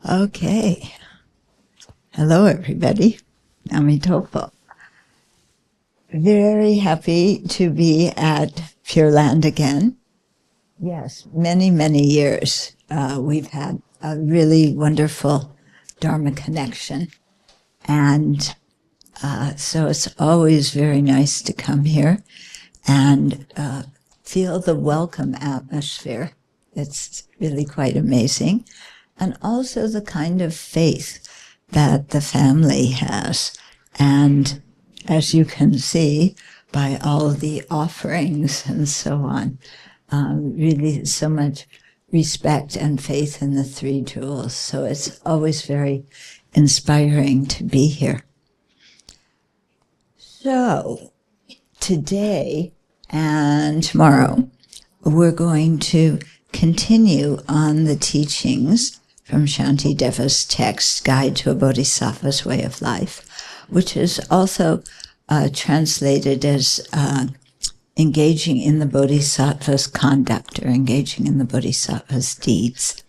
Okay. Hello, everybody. Namitopo. Very happy to be at Pureland again. Yes, many, many years. We've had a really wonderful Dharma connection. And so it's always very nice to come here and feel the welcome atmosphere. It's really quite amazing. And also the kind of faith that the family has. And as you can see by all the offerings and so on, really so much respect and faith in the three jewels. So it's always very inspiring to be here. So today and tomorrow, we're going to continue on the teachings from Shantideva's text, Guide to a Bodhisattva's Way of Life, which is also translated as engaging in the Bodhisattva's conduct or engaging in the Bodhisattva's deeds.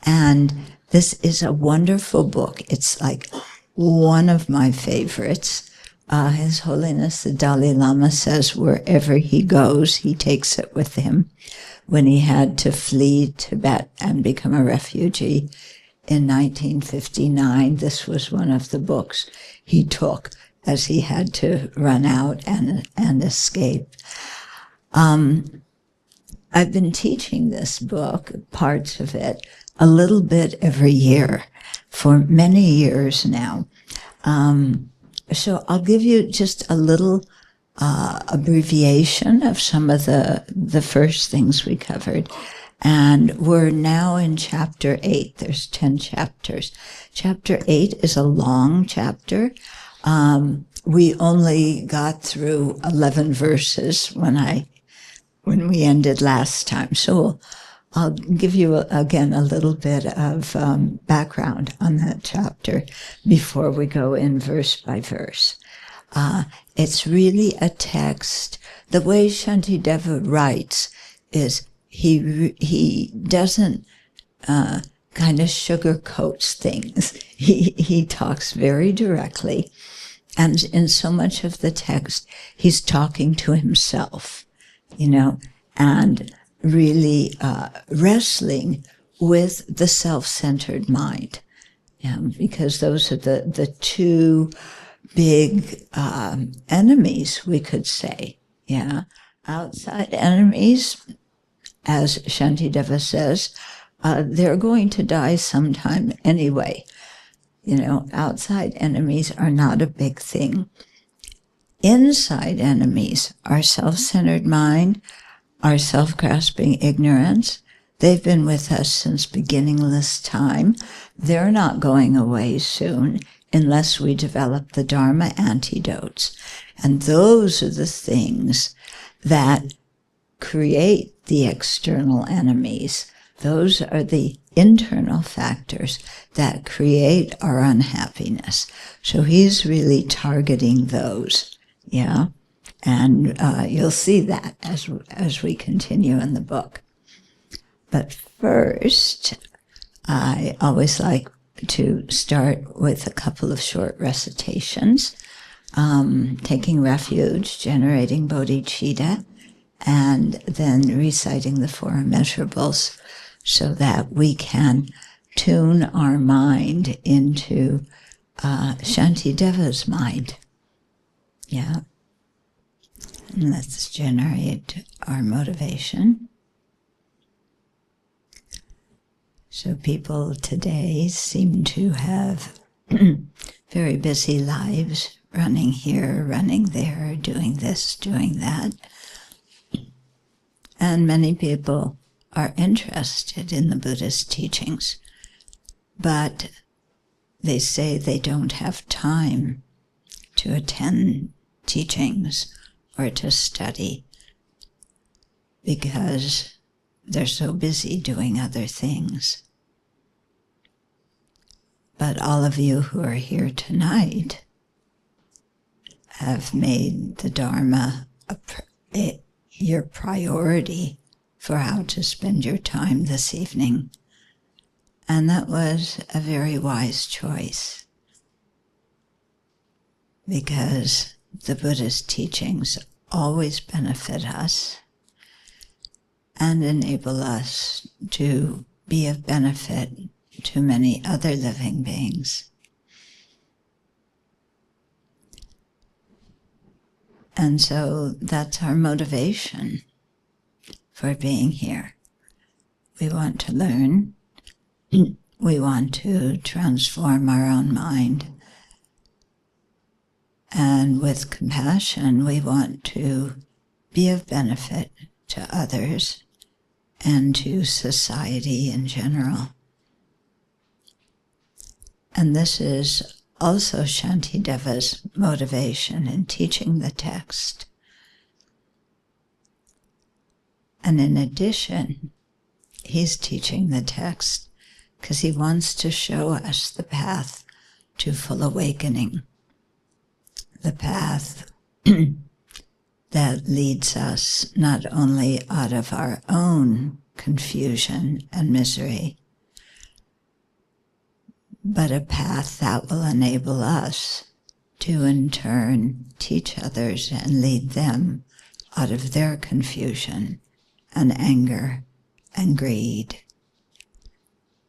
And this is a wonderful book. It's like one of my favorites. His Holiness the Dalai Lama says wherever he goes, he takes it with him. When he had to flee Tibet and become a refugee in 1959, this was one of the books he took as he had to run out and escape. I've been teaching this book, parts of it, a little bit every year for many years now. So I'll give you just a little abbreviation of some of the first things we covered. And we're now in chapter 8. There's 10 chapters. Chapter 8 is a long chapter. We only got through 11 verses when we ended last time. So I'll give you again a little bit of background on that chapter before we go in verse by verse. It's really a text. The way Shantideva writes is he doesn't kind of sugarcoats things. He talks very directly, and in so much of the text, he's talking to himself, and really wrestling with the self-centered mind, because those are the two big enemies, we could say. Outside enemies, as Shantideva says, they're going to die sometime anyway. Outside enemies are not a big thing. Inside enemies, our self-centered mind, our self-grasping ignorance, they've been with us since beginningless time. They're not going away soon unless we develop the Dharma antidotes. And those are the things that create the external enemies. Those are the internal factors that create our unhappiness. So he's really targeting those, And you'll see that as we continue in the book. But first, I always like to start with a couple of short recitations, taking refuge, generating bodhicitta, and then reciting the four immeasurables so that we can tune our mind into Shantideva's mind. And let's generate our motivation. So people today seem to have very busy lives, running here, running there, doing this, doing that. And many people are interested in the Buddha's teachings, but they say they don't have time to attend teachings or to study because they're so busy doing other things. But all of you who are here tonight have made the Dharma your priority for how to spend your time this evening. And that was a very wise choice, because the Buddha's teachings always benefit us and enable us to be of benefit to many other living beings. And so that's our motivation for being here. We want to learn. We want to transform our own mind. And with compassion, we want to be of benefit to others and to society in general. And this is also Shantideva's motivation in teaching the text. And in addition, he's teaching the text because he wants to show us the path to full awakening, the path that leads us not only out of our own confusion and misery, but a path that will enable us to in turn teach others and lead them out of their confusion and anger and greed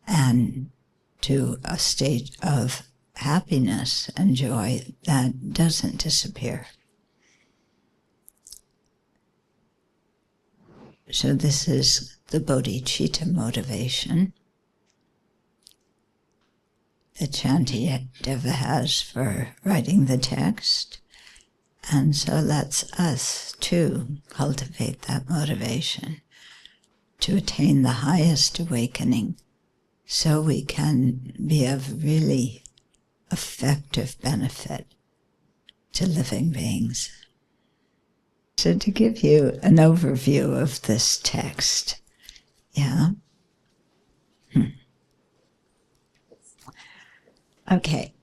and to a state of happiness and joy that doesn't disappear. So this is the bodhicitta motivation that Shantideva has for writing the text. And so let's us too cultivate that motivation to attain the highest awakening so we can be of really effective benefit to living beings. So to give you an overview of this text, Okay,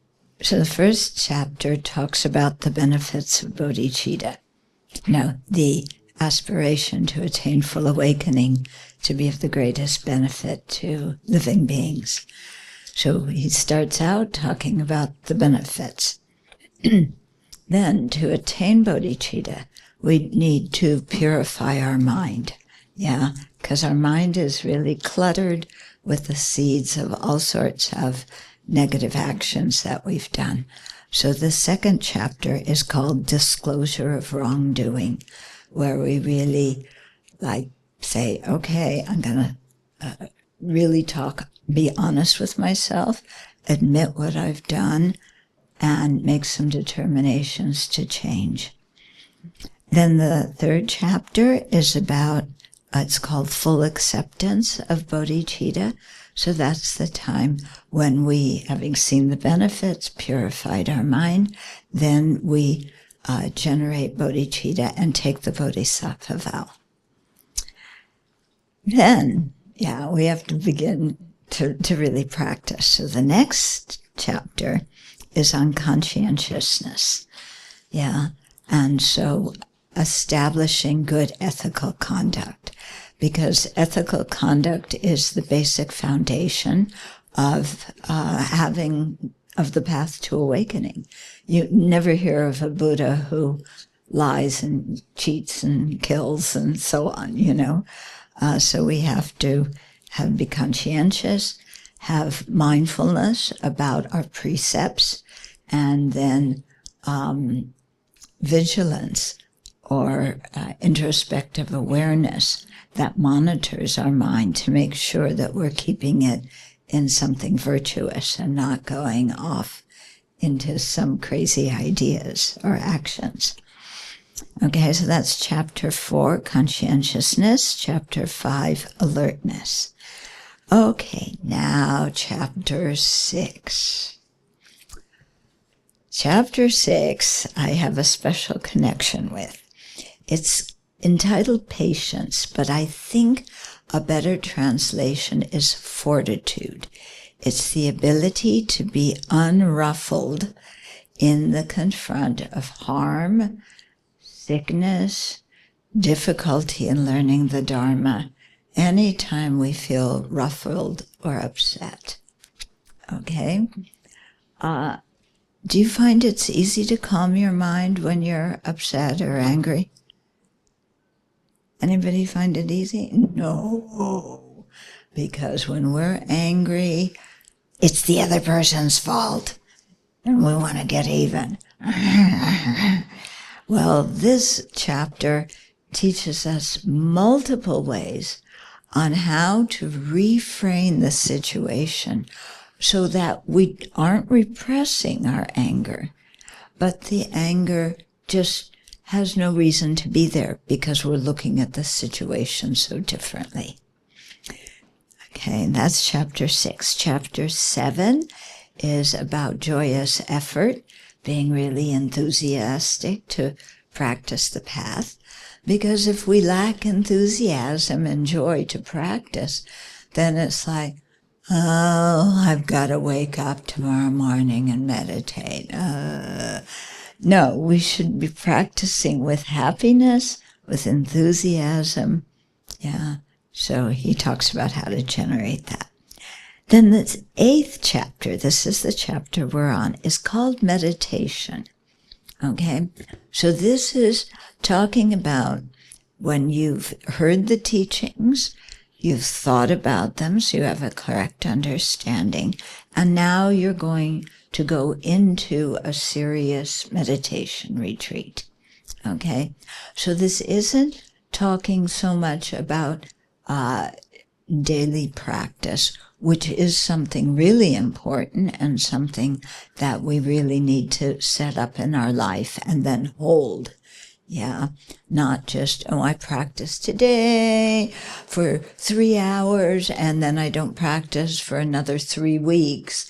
so the first chapter talks about the benefits of bodhicitta. The aspiration to attain full awakening, to be of the greatest benefit to living beings. So he starts out talking about the benefits. Then, to attain bodhicitta, we need to purify our mind. Because our mind is really cluttered with the seeds of all sorts of negative actions that we've done. So the second chapter is called Disclosure of Wrongdoing, where we really say, okay, I'm going to really be honest with myself, admit what I've done, and make some determinations to change. Then the third chapter is about, it's called Full Acceptance of Bodhicitta. So that's the time when we, having seen the benefits, purified our mind, then we generate bodhicitta and take the Bodhisattva vow. Then, we have to begin to really practice. So the next chapter is on conscientiousness. And so establishing good ethical conduct, because ethical conduct is the basic foundation of the path to awakening. You never hear of a Buddha who lies and cheats and kills and so on, So we have to be conscientious, have mindfulness about our precepts, and then vigilance or introspective awareness that monitors our mind to make sure that we're keeping it in something virtuous and not going off into some crazy ideas or actions. Okay, so that's chapter 4, conscientiousness, chapter 5, alertness. Okay, now chapter 6. Chapter 6, I have a special connection with. It's entitled Patience, but I think a better translation is fortitude. It's the ability to be unruffled in the confront of harm, sickness, difficulty in learning the Dharma, anytime we feel ruffled or upset. Okay? Do you find it's easy to calm your mind when you're upset or angry? Anybody find it easy? No. Because when we're angry, it's the other person's fault, and we want to get even. Well, this chapter teaches us multiple ways on how to reframe the situation so that we aren't repressing our anger, but the anger just has no reason to be there because we're looking at the situation so differently. Okay, and that's chapter 6. Chapter 7 is about joyous effort, being really enthusiastic to practice the path. Because if we lack enthusiasm and joy to practice, then it's like, oh, I've got to wake up tomorrow morning and meditate. No, we should be practicing with happiness, with enthusiasm. Yeah, so he talks about how to generate that. Then the 8th chapter, this is the chapter we're on, is called meditation. Okay, so this is talking about when you've heard the teachings, you've thought about them, so you have a correct understanding, and now you're going to go into a serious meditation retreat. Okay, so this isn't talking so much about daily practice, which is something really important and something that we really need to set up in our life and then hold. Yeah, not just, oh, I practice today for 3 hours and then I don't practice for another 3 weeks.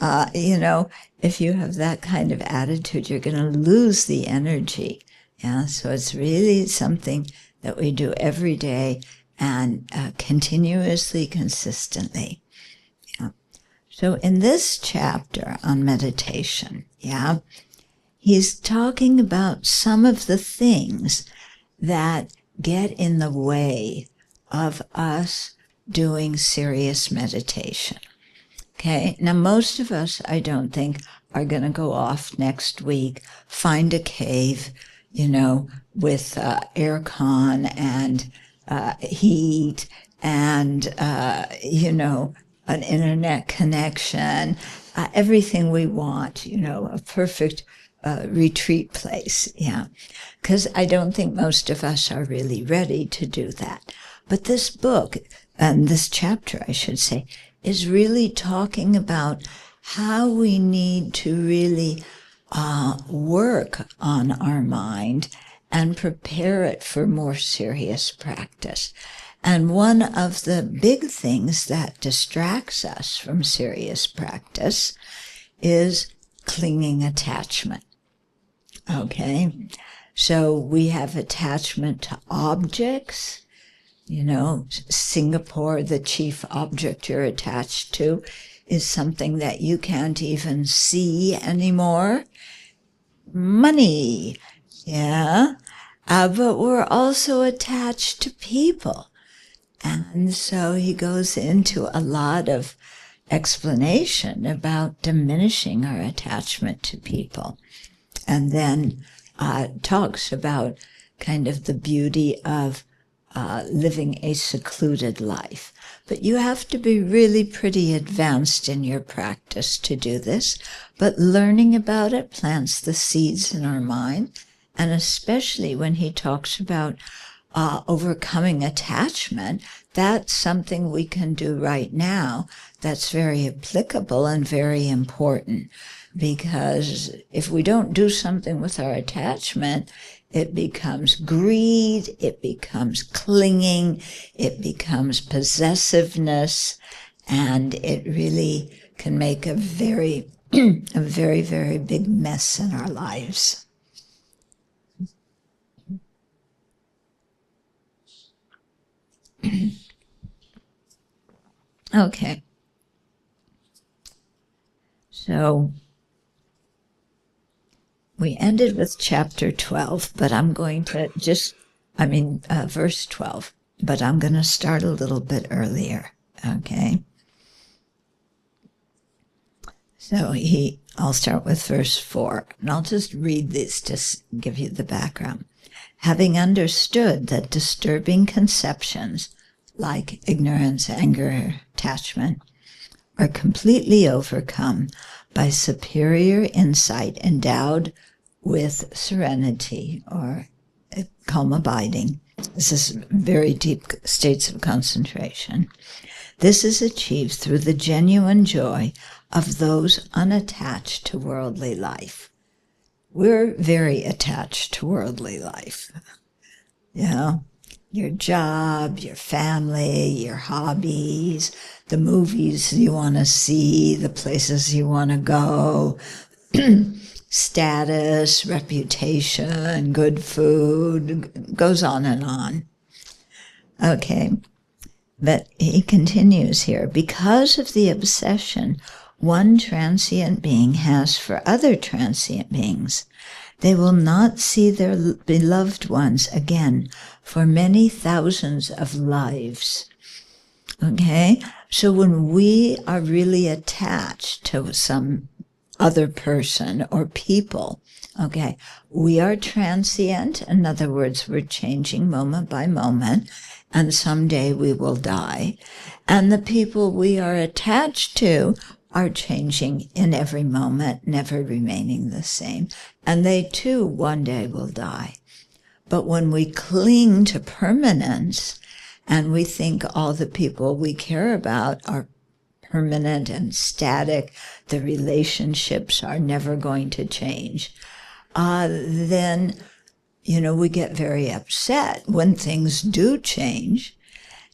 If you have that kind of attitude, you're going to lose the energy. Yeah, so it's really something that we do every day and continuously, consistently. Yeah. So in this chapter on meditation, he's talking about some of the things that get in the way of us doing serious meditation. Okay, now most of us, I don't think, are going to go off next week, find a cave, with air con and heat and, an internet connection, everything we want, a perfect retreat place. Yeah, because I don't think most of us are really ready to do that. But this book, and this chapter, I should say, is really talking about how we need to really work on our mind and prepare it for more serious practice. And one of the big things that distracts us from serious practice is clinging attachment. Okay, so we have attachment to objects. Singapore, the chief object you're attached to, is something that you can't even see anymore. Money, but we're also attached to people. And so he goes into a lot of explanation about diminishing our attachment to people. And then talks about kind of the beauty of living a secluded life. But you have to be really pretty advanced in your practice to do this. But learning about it plants the seeds in our mind. And especially when he talks about overcoming attachment, that's something we can do right now that's very applicable and very important. Because if we don't do something with our attachment, it becomes greed, it becomes clinging, it becomes possessiveness, and it really can make a very, a very, very big mess in our lives. Okay. So we ended with chapter 12, but I'm going to verse 12. but I'm going to start a little bit earlier, okay? So I'll start with verse 4, and I'll just read this to give you the background. Having understood that disturbing conceptions, like ignorance, anger, attachment, are completely overcome by superior insight endowed with serenity or calm abiding. This is very deep states of concentration. This is achieved through the genuine joy of those unattached to worldly life. We're very attached to worldly life. You know, your job, your family, your hobbies, the movies you want to see, the places you want to go, status, reputation, good food, goes on and on. Okay, but he continues here. Because of the obsession one transient being has for other transient beings, they will not see their beloved ones again for many thousands of lives. Okay? So when we are really attached to some other person or people, okay, we are transient. In other words, we're changing moment by moment, and someday we will die. And the people we are attached to are changing in every moment, never remaining the same. And they too one day will die. But when we cling to permanence and we think all the people we care about are permanent and static, the relationships are never going to change, then, we get very upset when things do change.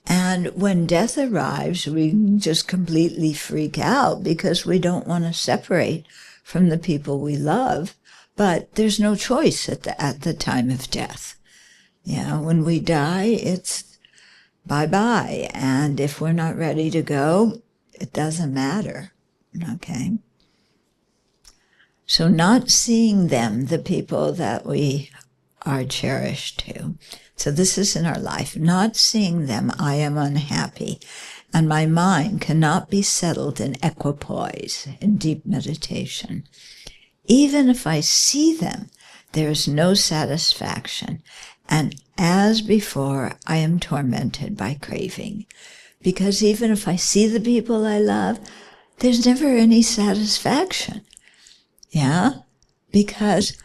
And when death arrives, we just completely freak out because we don't want to separate from the people we love. But there's no choice at the time of death. When we die, it's bye-bye. And if we're not ready to go, it doesn't matter. Okay? So not seeing them, the people that we are cherished to. So this is in our life. Not seeing them, I am unhappy, and my mind cannot be settled in equipoise, in deep meditation. Even if I see them, there is no satisfaction, and as before, I am tormented by craving. Because even if I see the people I love, there's never any satisfaction. Because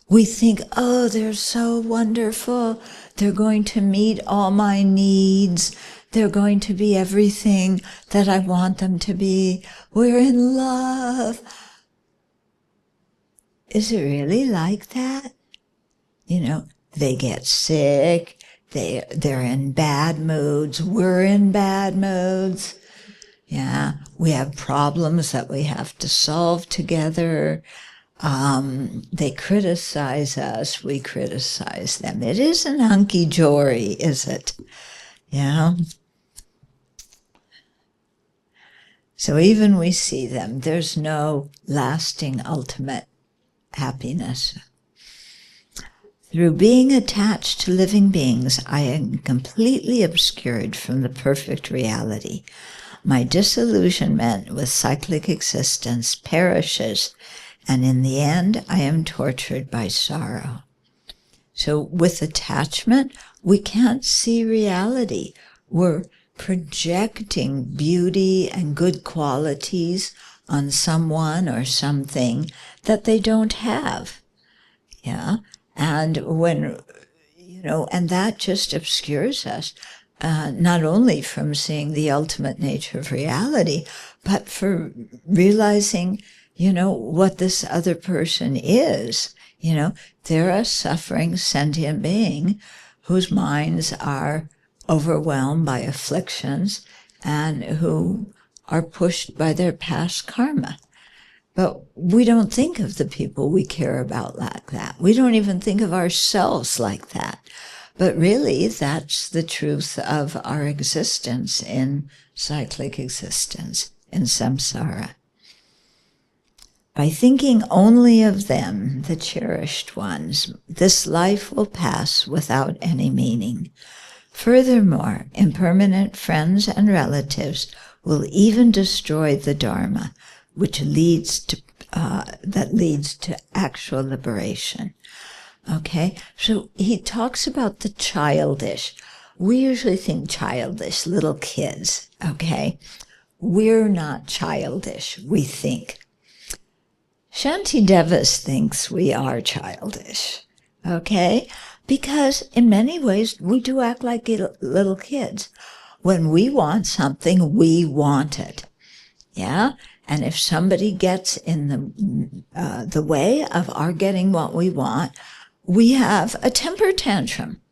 we think, oh, they're so wonderful. They're going to meet all my needs. They're going to be everything that I want them to be. We're in love. Is it really like that? They get sick. They're in bad moods. We're in bad moods. We have problems that we have to solve together. They criticize us, we criticize them. It isn't hunky-dory, is it? So even we see them, there's no lasting ultimate happiness. Through being attached to living beings, I am completely obscured from the perfect reality. My disillusionment with cyclic existence perishes, and in the end, I am tortured by sorrow. So with attachment, we can't see reality. We're projecting beauty and good qualities on someone or something that they don't have. And when, and that just obscures us, not only from seeing the ultimate nature of reality, but for realizing what this other person is. They're a suffering sentient being whose minds are overwhelmed by afflictions and who are pushed by their past karma. But we don't think of the people we care about like that. We don't even think of ourselves like that. But really, that's the truth of our existence in cyclic existence, in samsara. By thinking only of them, the cherished ones, this life will pass without any meaning. Furthermore, impermanent friends and relatives will even destroy the Dharma, which leads to actual liberation. Okay, so he talks about the childish. We usually think childish, little kids. Okay, we're not childish. We think. Shantidevas thinks we are childish. Okay, because in many ways we do act like little kids. When we want something, we want it. Yeah. And if somebody gets in the way of our getting what we want, we have a temper tantrum.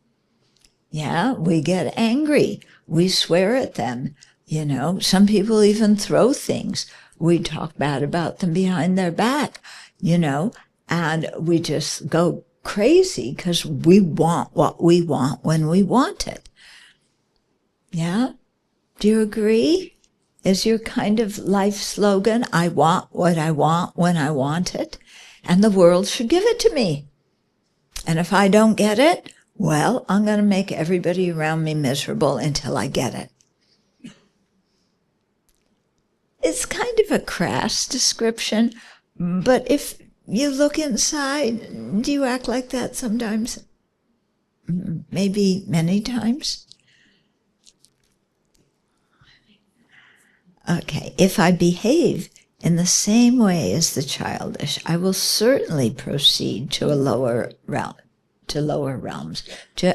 Yeah, we get angry. We swear at them. You know, some people even throw things. We talk bad about them behind their back, you know, and we just go crazy because we want what we want when we want it. Yeah? Do you agree? Is your kind of life slogan, I want what I want when I want it, and the world should give it to me. And if I don't get it, well, I'm going to make everybody around me miserable until I get it. It's kind of a crass description, but if you look inside, do you act like that sometimes? Maybe many times? Okay, if I behave in the same way as the childish, I will certainly proceed to a lower realm, to lower realms.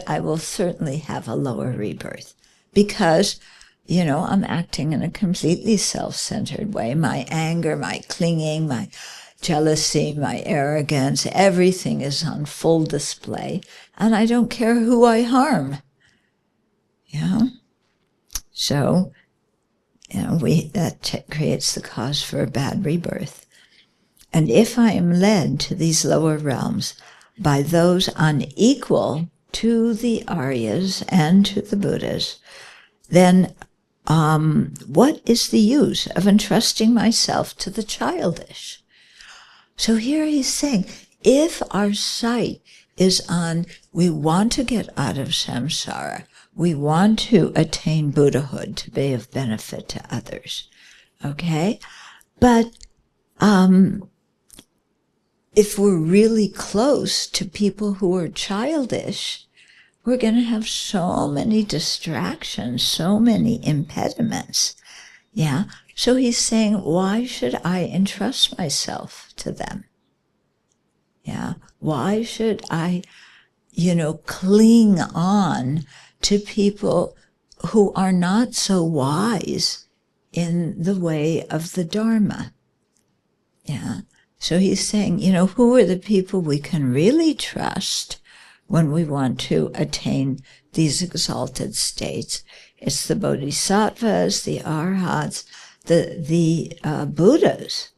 I will certainly have a lower rebirth because, you know, I'm acting in a completely self-centered way. My anger, my clinging, my jealousy, my arrogance, everything is on full display, and I don't care who I harm. Yeah. So, you know, that creates the cause for a bad rebirth. And if I am led to these lower realms by those unequal to the Aryas and to the Buddhas, then what is the use of entrusting myself to the childish? So here he's saying, if our sight is on, we want to get out of samsara, we want to attain Buddhahood to be of benefit to others, okay? But if we're really close to people who are childish, we're going to have so many distractions, so many impediments, yeah? So he's saying, why should I entrust myself to them? Yeah, why should I, you know, cling on to people who are not so wise in the way of the Dharma? Yeah. So he's saying, you know, who are the people we can really trust when we want to attain these exalted states? It's the Bodhisattvas, the Arhats, the Buddhas.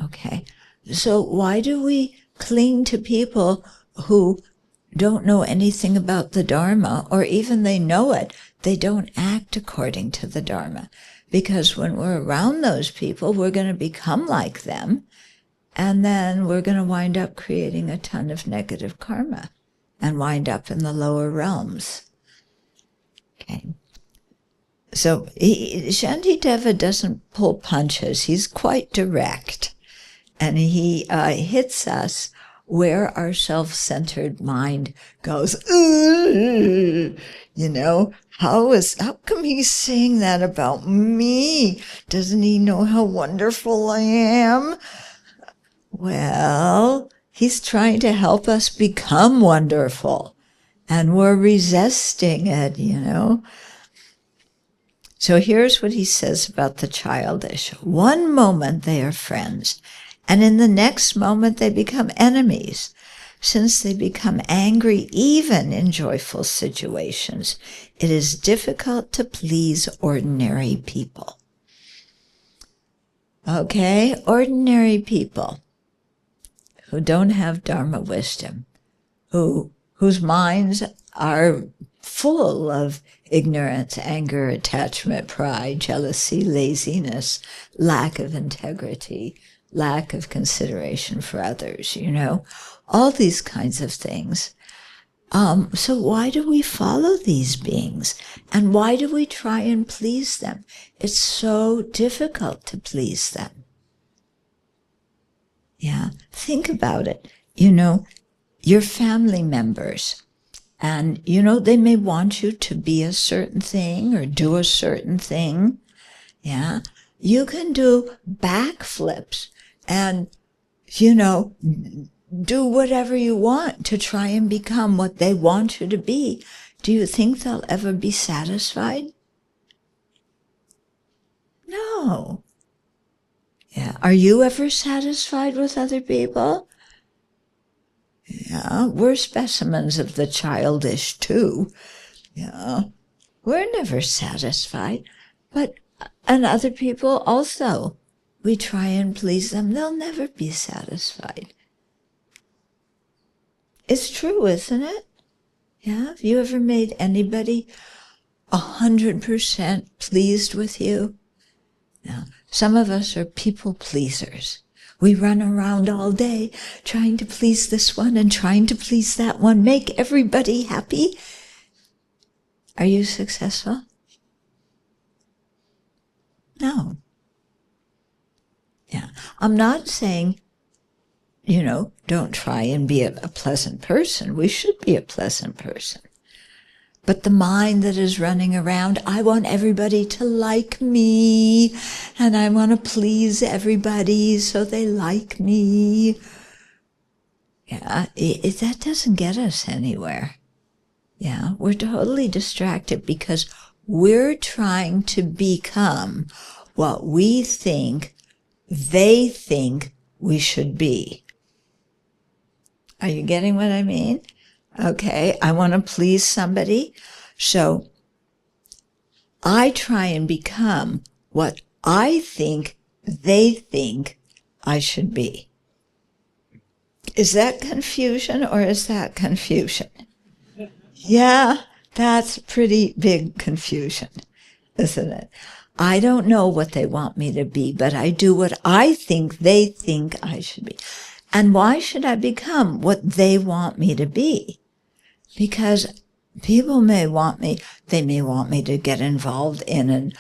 Okay. So why do we cling to people who don't know anything about the Dharma, or even they know it, they don't act according to the Dharma? Because when we're around those people, we're going to become like them, and then we're going to wind up creating a ton of negative karma and wind up in the lower realms. Okay. So Shantideva doesn't pull punches. He's quite direct. And he hits us where our self-centered mind goes, you know, how come he's saying that about me? Doesn't he know how wonderful I am? Well, he's trying to help us become wonderful, and we're resisting it, you know. So here's what he says about the childish. One moment they are friends, and in the next moment they become enemies. Since they become angry even in joyful situations, it is difficult to please ordinary people. Okay, ordinary people who don't have Dharma wisdom, whose minds are full of ignorance, anger, attachment, pride, jealousy, laziness, lack of integrity, lack of consideration for others, you know, all these kinds of things. So why do we follow these beings? And why do we try and please them? It's so difficult to please them. Yeah, think about it. You know, your family members, and, you know, they may want you to be a certain thing or do a certain thing. Yeah, you can do backflips and, you know, do whatever you want to try and become what they want you to be. Do you think they'll ever be satisfied? No. Yeah. Are you ever satisfied with other people? Yeah. We're specimens of the childish too. Yeah. We're never satisfied. And other people also. We try and please them. They'll never be satisfied. It's true, isn't it? Yeah. Have you ever made anybody 100% pleased with you? No. Some of us are people pleasers. We run around all day trying to please this one and trying to please that one, make everybody happy. Are you successful? No. Yeah. I'm not saying, you know, don't try and be a pleasant person. We should be a pleasant person. But the mind that is running around, I want everybody to like me, and I want to please everybody so they like me. Yeah, that doesn't get us anywhere. Yeah, we're totally distracted because we're trying to become what we think they think we should be. Are you getting what I mean? Okay, I want to please somebody, so I try and become what I think they think I should be. Is that confusion or is that confusion? Yeah, that's pretty big confusion, isn't it? I don't know what they want me to be, but I do what I think they think I should be. And why should I become what they want me to be? Because people may want me to get involved in an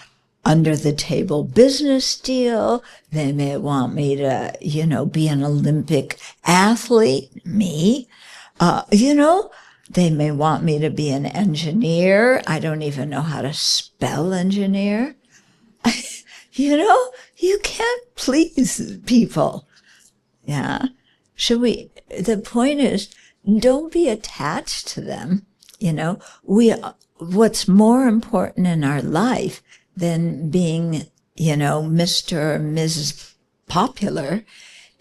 under-the-table business deal. They may want me to, you know, be an Olympic athlete, me. You know, they may want me to be an engineer. I don't even know how to spell engineer. You know, you can't please people. Yeah. The point is, don't be attached to them. You know, what's more important in our life than being, you know, Mr. or Mrs. Popular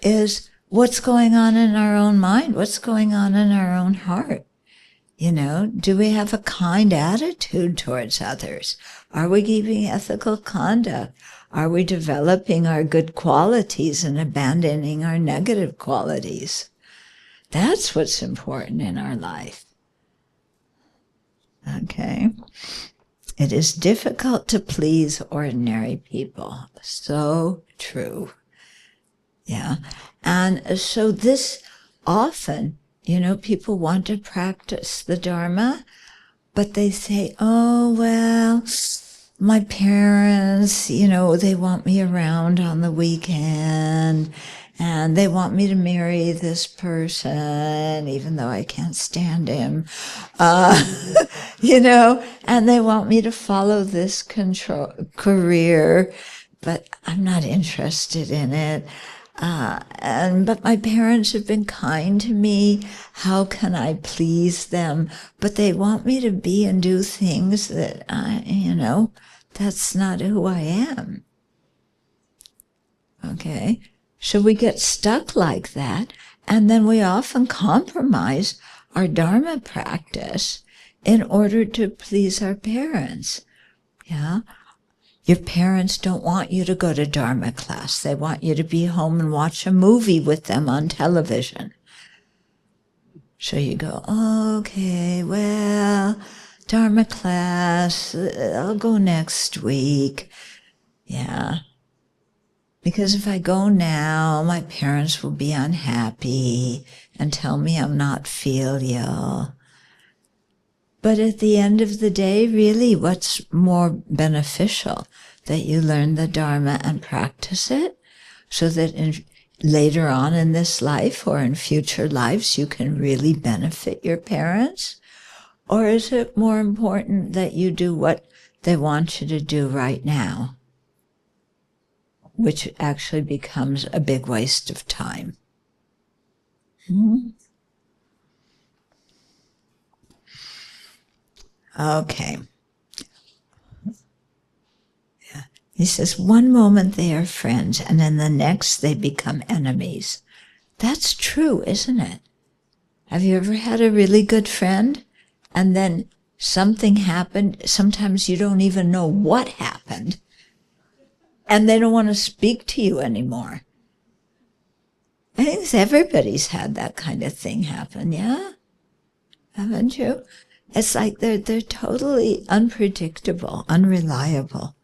is what's going on in our own mind, what's going on in our own heart. You know, do we have a kind attitude towards others? Are we keeping ethical conduct? Are we developing our good qualities and abandoning our negative qualities? That's what's important in our life. Okay. It is difficult to please ordinary people. So true. Yeah. And so this often, you know, people want to practice the Dharma, but they say, oh, well, my parents, you know, they want me around on the weekend, and they want me to marry this person, even though I can't stand him, you know, and they want me to follow this career, but I'm not interested in it. But my parents have been kind to me. How can I please them? But they want me to be and do things that you know, that's not who I am. Okay. So we get stuck like that, and then we often compromise our Dharma practice in order to please our parents. Yeah. Your parents don't want you to go to Dharma class. They want you to be home and watch a movie with them on television. So you go, okay, well, Dharma class, I'll go next week. Yeah. Because if I go now, my parents will be unhappy and tell me I'm not filial. But at the end of the day, really, what's more beneficial? That you learn the Dharma and practice it, so that later on in this life or in future lives, you can really benefit your parents? Or is it more important that you do what they want you to do right now, which actually becomes a big waste of time? Okay. Yeah. He says, one moment they are friends, and then the next they become enemies. That's true, isn't it? Have you ever had a really good friend, and then something happened? Sometimes you don't even know what happened, and they don't want to speak to you anymore. I think everybody's had that kind of thing happen, yeah? Haven't you? It's like they're totally unpredictable, unreliable.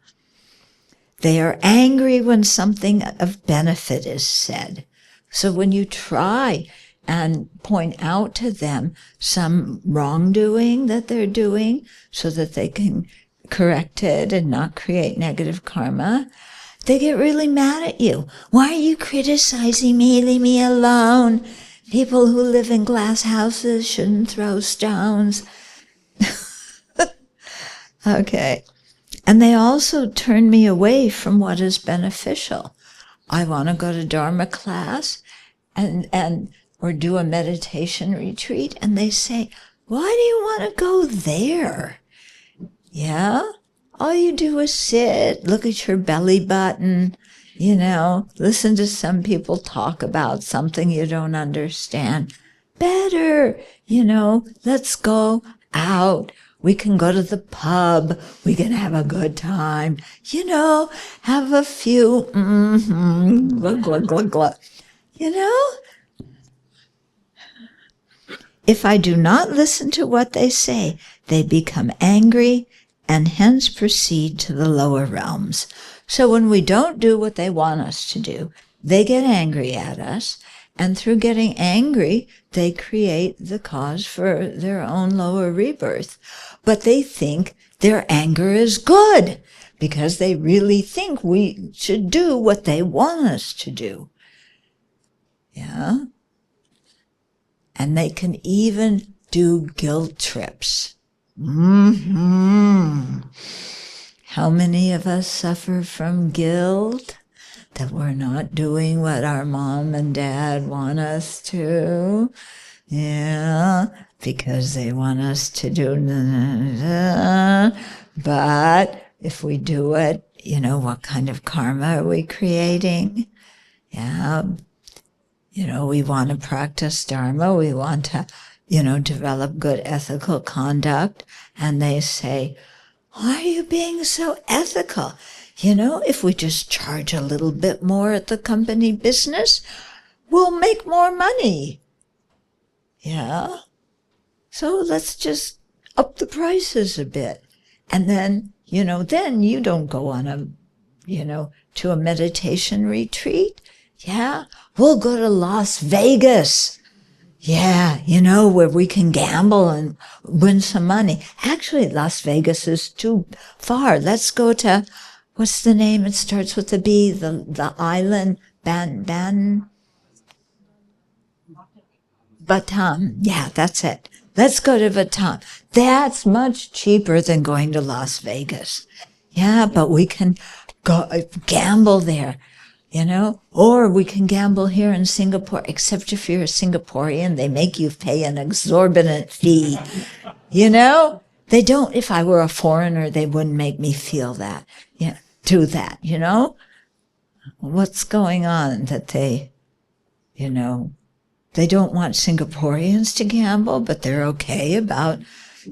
They are angry when something of benefit is said. So when you try and point out to them some wrongdoing that they're doing so that they can correct it and not create negative karma, they get really mad at you. Why are you criticizing me? Leave me alone. People who live in glass houses shouldn't throw stones. Okay. And they also turn me away from what is beneficial. I want to go to Dharma class or do a meditation retreat, and they say, why do you want to go there? Yeah? All you do is sit, look at your belly button, listen to some people talk about something you don't understand. Better, let's go out. We can go to the pub. We can have a good time. Have a few, glug, glug, glug, glug. If I do not listen to what they say, they become angry and hence proceed to the lower realms. So when we don't do what they want us to do, they get angry at us, and through getting angry, they create the cause for their own lower rebirth. But they think their anger is good, because they really think we should do what they want us to do. Yeah? And they can even do guilt trips. How many of us suffer from guilt? That we're not doing what our mom and dad want us to. Yeah, because they want us to do. But if we do it, what kind of karma are we creating? Yeah. We want to practice Dharma. We want to, develop good ethical conduct. And they say, why are you being so ethical? If we just charge a little bit more at the company business, we'll make more money. Yeah. So let's just up the prices a bit. And then, then you don't go on to a meditation retreat. Yeah. We'll go to Las Vegas. Yeah, where we can gamble and win some money. Actually, Las Vegas is too far. Let's go to, what's the name? It starts with a B, the island, Batam. Yeah, that's it. Let's go to Batam. That's much cheaper than going to Las Vegas. Yeah, but we can go gamble there. Or we can gamble here in Singapore, except if you're a Singaporean, they make you pay an exorbitant fee. They don't, if I were a foreigner, they wouldn't make me feel that, do that, What's going on that they don't want Singaporeans to gamble, but they're okay about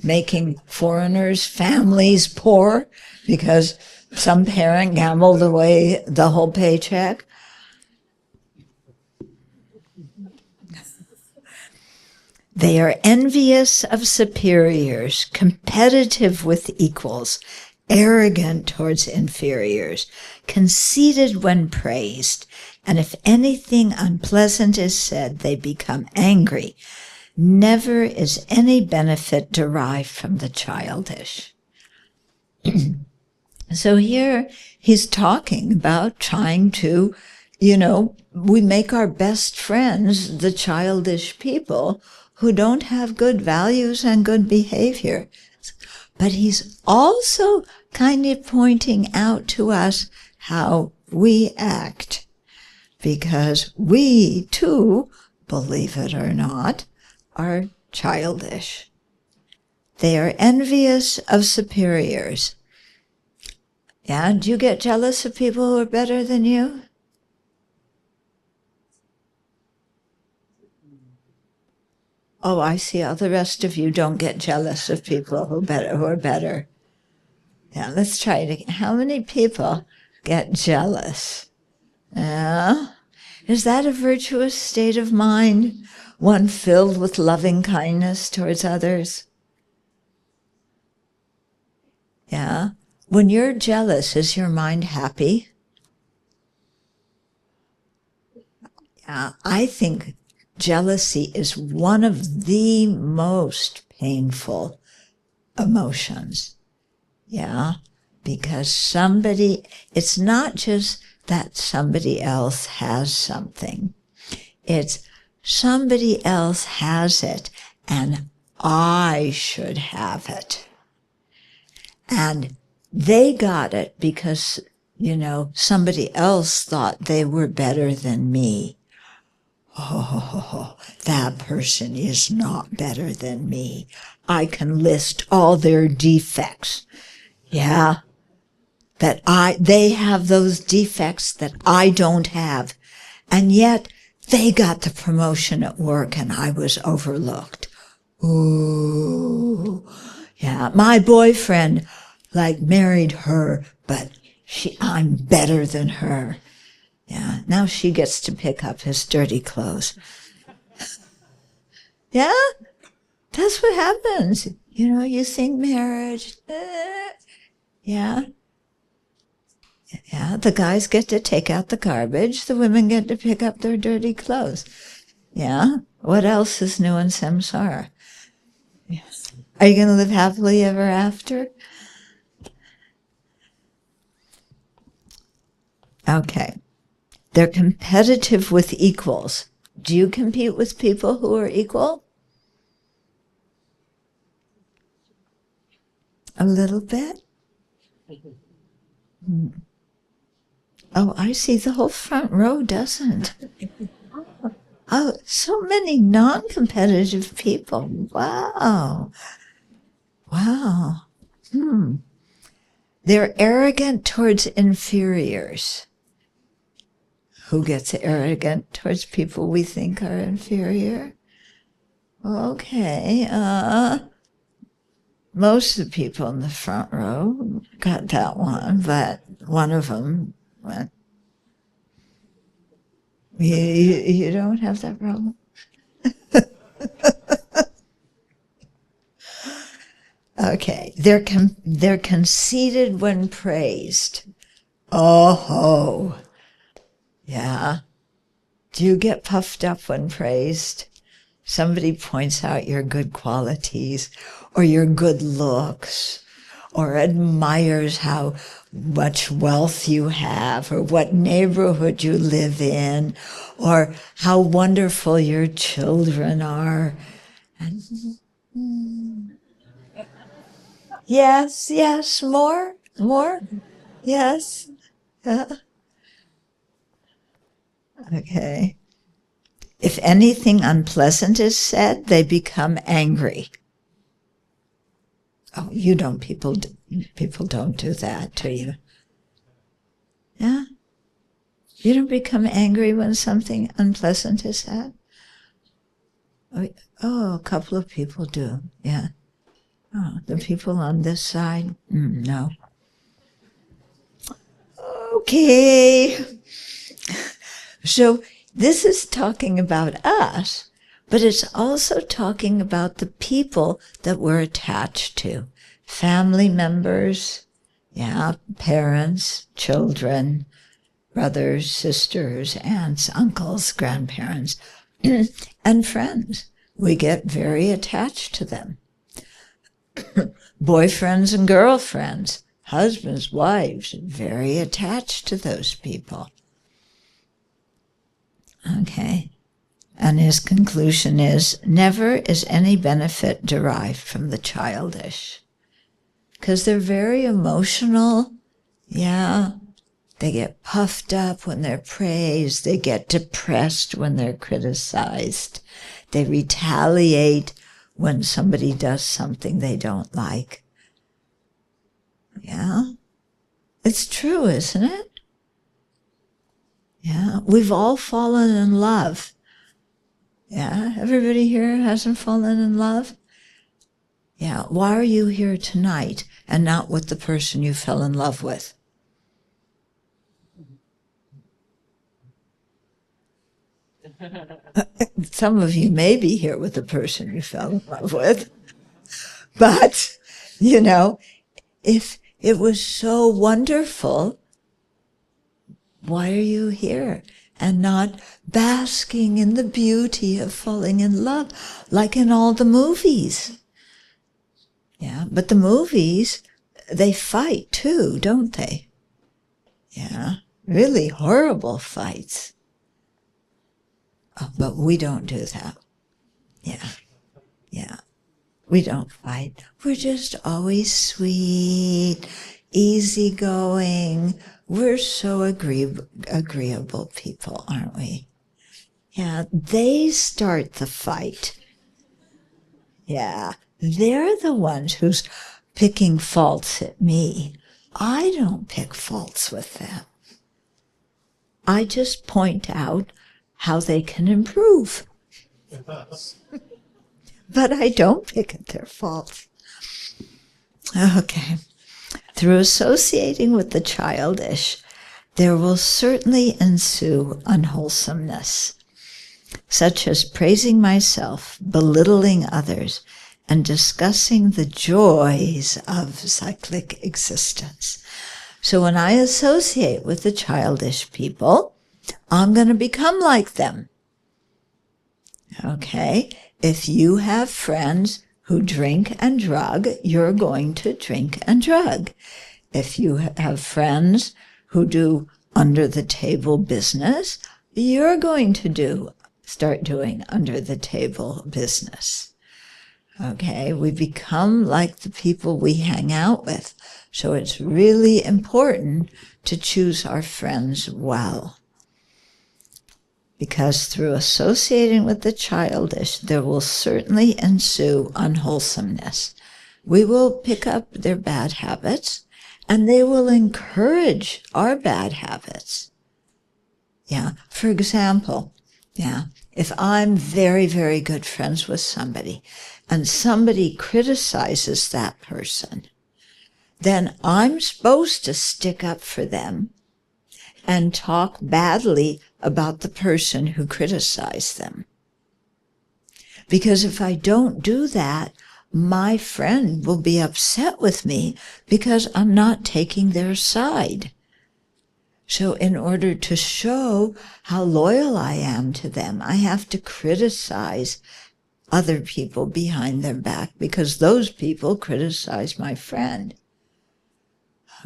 making foreigners' families poor because some parent gambled away the whole paycheck. They are envious of superiors, competitive with equals, arrogant towards inferiors, conceited when praised, and if anything unpleasant is said, they become angry. Never is any benefit derived from the childish. So here he's talking about trying to, we make our best friends the childish people who don't have good values and good behavior. But he's also kind of pointing out to us how we act, because we too, believe it or not, are childish. They are envious of superiors. Yeah, do you get jealous of people who are better than you? Oh, I see. All the rest of you don't get jealous of people who are better. Yeah, let's try it again. How many people get jealous? Yeah. Is that a virtuous state of mind? One filled with loving kindness towards others? Yeah. When you're jealous, is your mind happy? Yeah, I think jealousy is one of the most painful emotions. Yeah, because it's not just that somebody else has something. It's somebody else has it and I should have it. And they got it because, somebody else thought they were better than me. Oh, that person is not better than me. I can list all their defects. Yeah, they have those defects that I don't have. And yet they got the promotion at work and I was overlooked. Ooh, yeah, my boyfriend married her, but I'm better than her. Yeah, now she gets to pick up his dirty clothes. Yeah, that's what happens. You think marriage, yeah. Yeah, the guys get to take out the garbage, the women get to pick up their dirty clothes. Yeah, what else is new in samsara? Yes. Are you going to live happily ever after? Okay. They're competitive with equals. Do you compete with people who are equal? A little bit? Oh, I see. The whole front row doesn't. Oh, so many non-competitive people. Wow. Wow. They're arrogant towards inferiors. Who gets arrogant towards people we think are inferior? Okay, most of the people in the front row got that one, but one of them went. You don't have that problem? Okay, they're conceited when praised. Oh, yeah. Do you get puffed up when praised? Somebody points out your good qualities or your good looks or admires how much wealth you have or what neighborhood you live in or how wonderful your children are. And, yes, more, yes. Okay. If anything unpleasant is said, they become angry. Oh, people don't do that to you. Yeah? You don't become angry when something unpleasant is said? Oh, a couple of people do, yeah. Oh, the people on this side? No. Okay. So this is talking about us, but it's also talking about the people that we're attached to. Family members, yeah, parents, children, brothers, sisters, aunts, uncles, grandparents, and friends. we get very attached to them. Boyfriends and girlfriends, husbands, wives, very attached to those people. Okay. And his conclusion is, never is any benefit derived from the childish. Because they're very emotional. Yeah. They get puffed up when they're praised. They get depressed when they're criticized. They retaliate when somebody does something they don't like. Yeah. It's true, isn't it? Yeah. We've all fallen in love. Yeah. Everybody here hasn't fallen in love? Yeah. Why are you here tonight and not with the person you fell in love with? Some of you may be here with the person you fell in love with. But, you know, if it was so wonderful, why are you here and not basking in the beauty of falling in love like in all the movies? Yeah, but the movies, they fight too, don't they? Yeah, really horrible fights. Oh, but we don't do that. Yeah, yeah. We don't fight. We're just always sweet, easygoing. We're so agreeable people, aren't we? Yeah, they start the fight. Yeah, they're the ones who's picking faults at me. I don't pick faults with them. I just point out how they can improve. But I don't pick at their faults. Okay. Through associating with the childish, there will certainly ensue unwholesomeness, such as praising myself, belittling others, and discussing the joys of cyclic existence. So when I associate with the childish people, I'm going to become like them. Okay? If you have friends who drink and drug, you're going to drink and drug. If you have friends who do under-the-table business, you're going to start doing under-the-table business. Okay? We become like the people we hang out with. So it's really important to choose our friends well. Because through associating with the childish, there will certainly ensue unwholesomeness. We will pick up their bad habits, and they will encourage our bad habits. Yeah, for example, yeah, if I'm very, very good friends with somebody, and somebody criticizes that person, then I'm supposed to stick up for them and talk badly about the person who criticized them. Because if I don't do that, my friend will be upset with me because I'm not taking their side. So in order to show how loyal I am to them, I have to criticize other people behind their back because those people criticize my friend.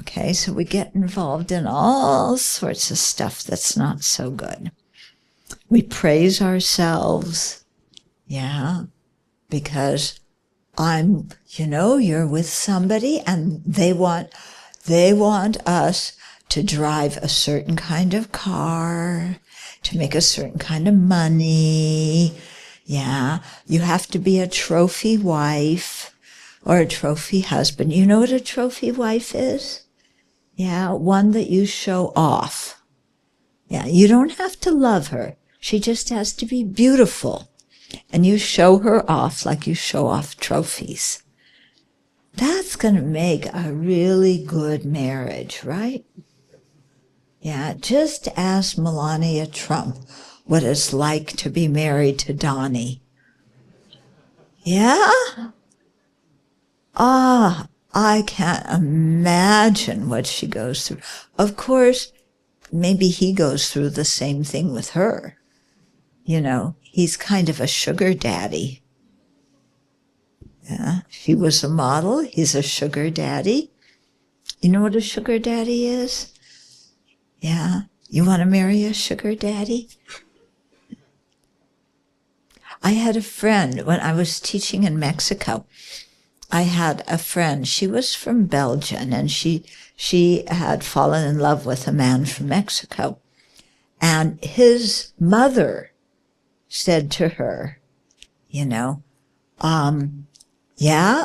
Okay, so we get involved in all sorts of stuff that's not so good. We praise ourselves, yeah, because you're with somebody and they want us to drive a certain kind of car, to make a certain kind of money. Yeah, you have to be a trophy wife or a trophy husband. You know what a trophy wife is? Yeah, one that you show off. Yeah, you don't have to love her. She just has to be beautiful. And you show her off like you show off trophies. That's going to make a really good marriage, right? Yeah, just ask Melania Trump what it's like to be married to Donnie. Yeah? I can't imagine what she goes through. Of course, maybe he goes through the same thing with her. he's kind of a sugar daddy. Yeah, if he was a model, he's a sugar daddy. You know what a sugar daddy is? Yeah, you want to marry a sugar daddy? I had a friend when I was teaching in Mexico. I had a friend, she was from Belgium, and she had fallen in love with a man from Mexico. And his mother said to her, yeah,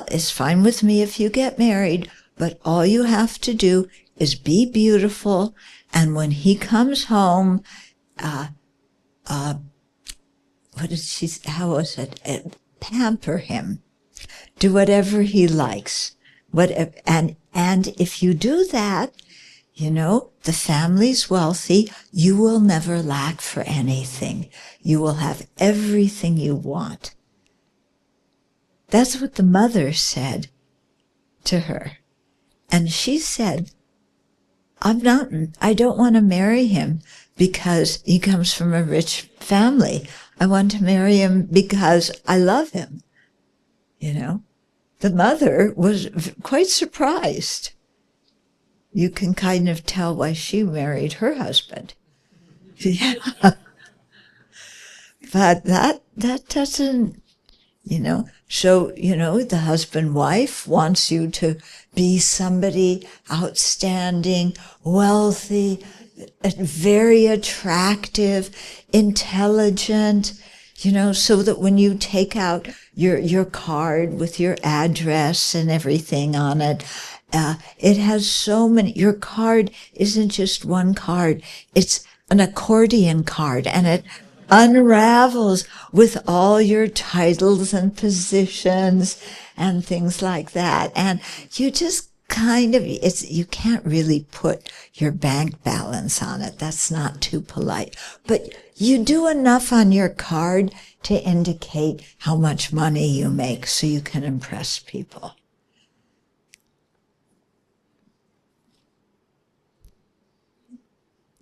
it's fine with me if you get married, but all you have to do is be beautiful. And when he comes home, how was it? Pamper him. Do whatever he likes. And if you do that, the family's wealthy, you will never lack for anything. You will have everything you want. That's what the mother said to her. And she said, I don't want to marry him because he comes from a rich family. I want to marry him because I love him. The mother was quite surprised. You can kind of tell why she married her husband. Yeah. But that doesn't, so, the husband-wife wants you to be somebody outstanding, wealthy, very attractive, intelligent, so that when you take out your card with your address and everything on it, it has so many. Your card isn't just one card. It's an accordion card, and it unravels with all your titles and positions and things like that. And you just you can't really put your bank balance on it. That's not too polite. But you do enough on your card to indicate how much money you make so you can impress people.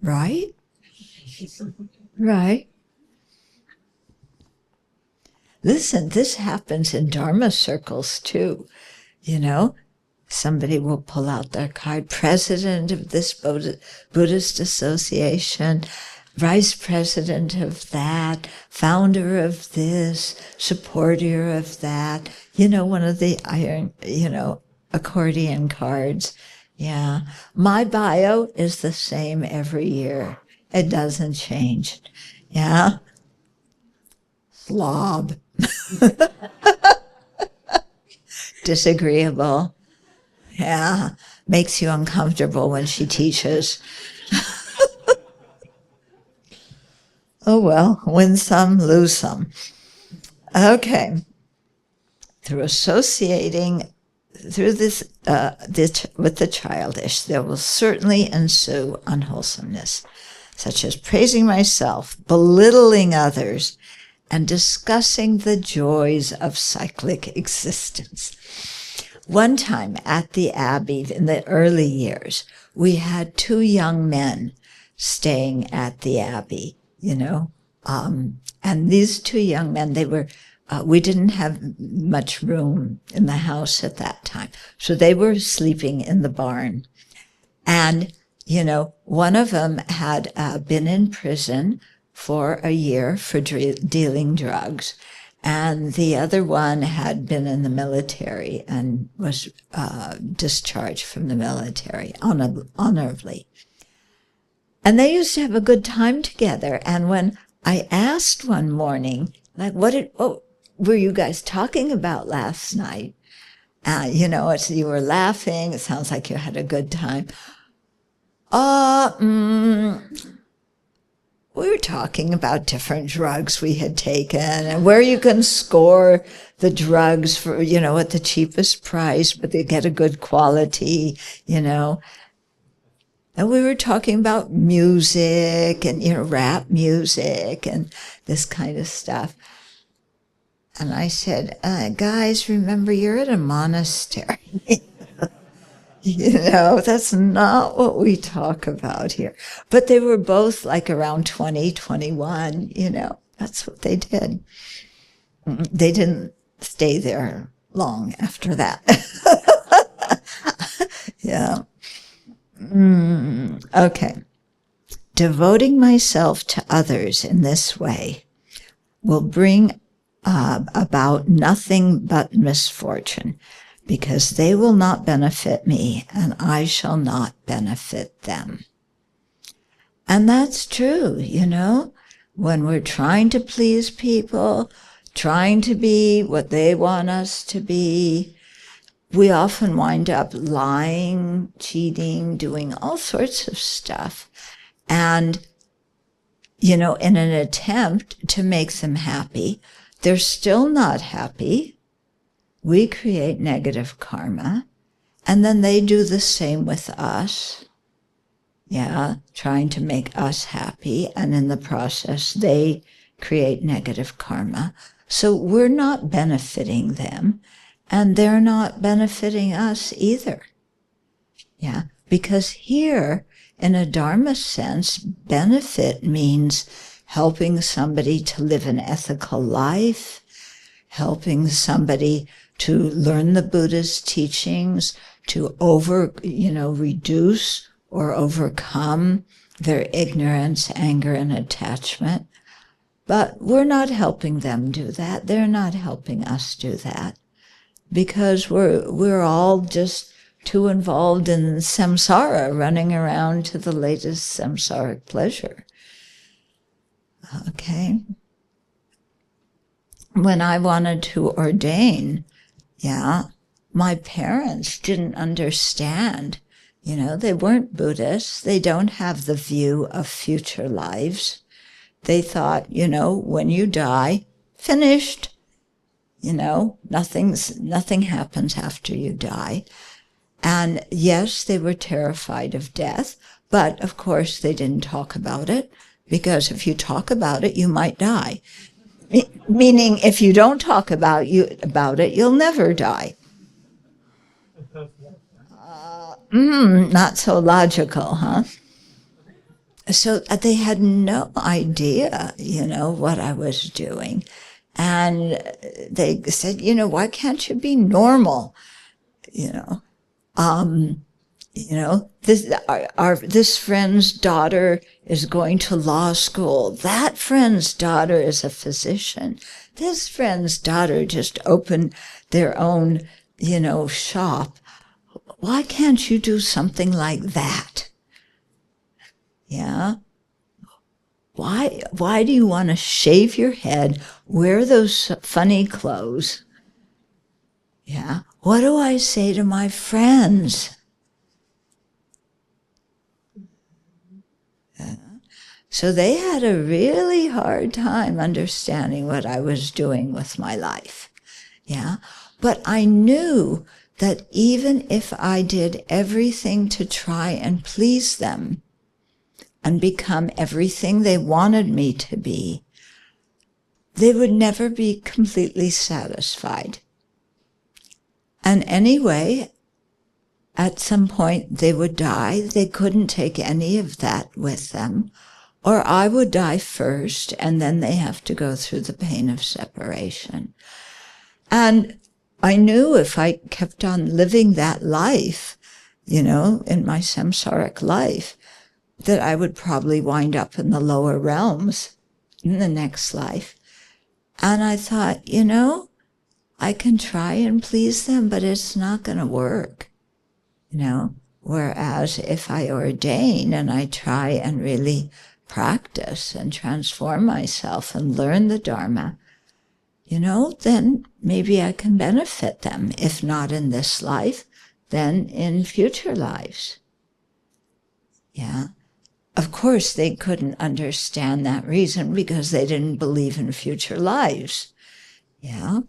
Right? Right. Listen, this happens in Dharma circles too. Somebody will pull out their card, president of this Buddhist association, vice president of that, founder of this, supporter of that, one of the iron, accordion cards. Yeah. My bio is the same every year. It doesn't change. Yeah. Slob. Disagreeable. Yeah. Makes you uncomfortable when she teaches. Oh well, win some, lose some. Okay. Through associating with the childish, there will certainly ensue unwholesomeness, such as praising myself, belittling others, and discussing the joys of cyclic existence. One time at the Abbey in the early years, we had two young men staying at the Abbey, and these two young men, they were, we didn't have much room in the house at that time, so they were sleeping in the barn. And, one of them had been in prison for a year for dealing drugs. And the other one had been in the military and was discharged from the military honorably. And they used to have a good time together. And when I asked one morning, like, what were you guys talking about last night? You were laughing. It sounds like you had a good time. We were talking about different drugs we had taken and where you can score the drugs for, at the cheapest price, but they get a good quality, And we were talking about music and, rap music and this kind of stuff. And I said, guys, remember, you're at a monastery. That's not what we talk about here. But they were both like around 20, 21, that's what they did. They didn't stay there long after that. Yeah. Okay. Devoting myself to others in this way will bring about nothing but misfortune, because they will not benefit me and I shall not benefit them. And that's true, when we're trying to please people, trying to be what they want us to be, we often wind up lying, cheating, doing all sorts of stuff. And, in an attempt to make them happy, they're still not happy. We create negative karma, and then they do the same with us. Yeah, trying to make us happy, and in the process, they create negative karma. So we're not benefiting them, and they're not benefiting us either. Yeah, because here, in a Dharma sense, benefit means helping somebody to live an ethical life, helping somebody to learn the Buddha's teachings, to reduce or overcome their ignorance, anger, and attachment. But we're not helping them do that. They're not helping us do that, because we're all just too involved in samsara, running around to the latest samsaric pleasure. Okay. When I wanted to ordain, my parents didn't understand. They weren't Buddhists. They don't have the view of future lives. They thought, when you die, finished. Nothing happens after you die. And yes, they were terrified of death, but of course they didn't talk about it, because if you talk about it, you might die. Meaning, if you don't talk about it, you'll never die. Not so logical, huh? So they had no idea, what I was doing. And they said, why can't you be normal? This friend's daughter is going to law school. That friend's daughter is a physician. This friend's daughter just opened their own, shop. Why can't you do something like that? Yeah. Why do you want to shave your head, wear those funny clothes? Yeah. What do I say to my friends? Yeah. So they had a really hard time understanding what I was doing with my life. Yeah. But I knew that even if I did everything to try and please them and become everything they wanted me to be, they would never be completely satisfied. And anyway, at some point they would die. They couldn't take any of that with them. Or I would die first, and then they have to go through the pain of separation. And I knew if I kept on living that life, in my samsaric life, that I would probably wind up in the lower realms in the next life. And I thought, I can try and please them, but it's not going to work, Whereas if I ordain and I try and really practice and transform myself and learn the Dharma, then maybe I can benefit them. If not in this life, then in future lives. Yeah. Of course, they couldn't understand that reason because they didn't believe in future lives. Yeah.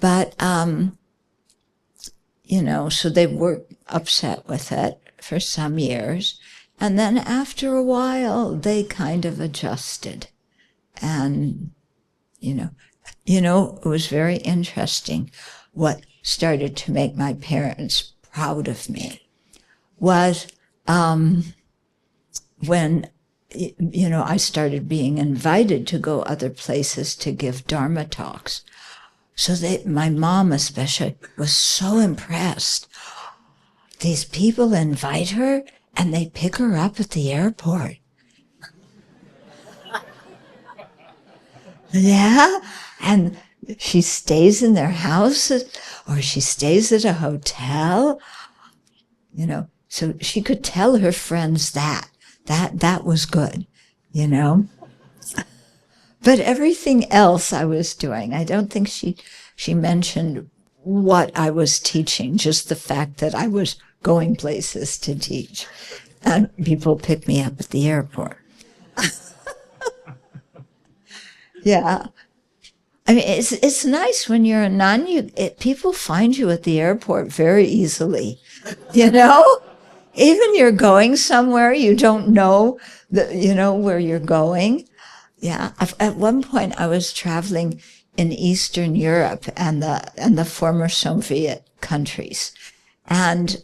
But, so they were upset with it for some years. And then after a while, they kind of adjusted. And, it was very interesting what started to make my parents proud of me. was when, I started being invited to go other places to give Dharma talks. So my mom especially was so impressed. These people invite her and they pick her up at the airport. Yeah, and she stays in their houses or she stays at a hotel, so she could tell her friends that was good, But everything else I was doing, I don't think she mentioned what I was teaching, just the fact that I was going places to teach. And people pick me up at the airport. Yeah. I mean, it's nice when you're a nun, people find you at the airport very easily, Even you're going somewhere, you don't know where you're going. Yeah. At one point I was traveling in Eastern Europe and the former Soviet countries. And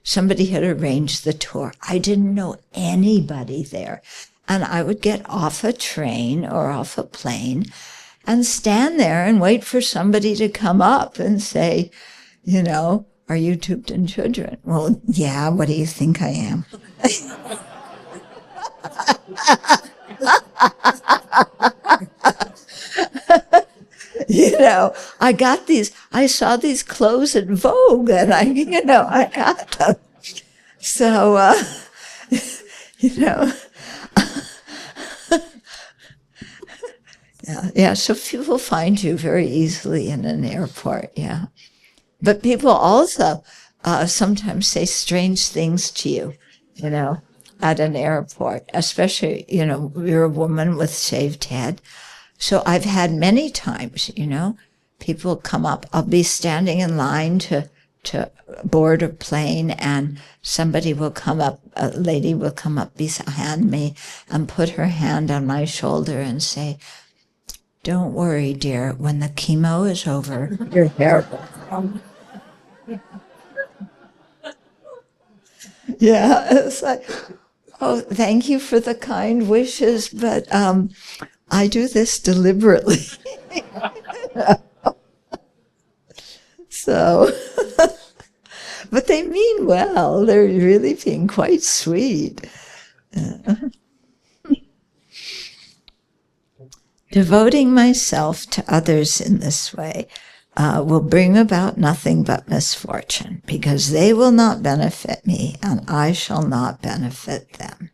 somebody had arranged the tour. I didn't know anybody there. And I would get off a train or off a plane and stand there and wait for somebody to come up and say, are you Thubten Chodron? Well, yeah, what do you think I am? I saw these clothes in Vogue and I got them. So, yeah, so people find you very easily in an airport, yeah. But people also sometimes say strange things to you, at an airport, especially, you're a woman with shaved head. So I've had many times, people come up, I'll be standing in line to board a plane and somebody will come up, a lady will come up behind me and put her hand on my shoulder and say, "Don't worry, dear, when the chemo is over, your hair will come." Yeah, it's like, oh, thank you for the kind wishes, but I do this deliberately. So, but they mean well. They're really being quite sweet. Devoting myself to others in this way will bring about nothing but misfortune, because they will not benefit me and I shall not benefit them.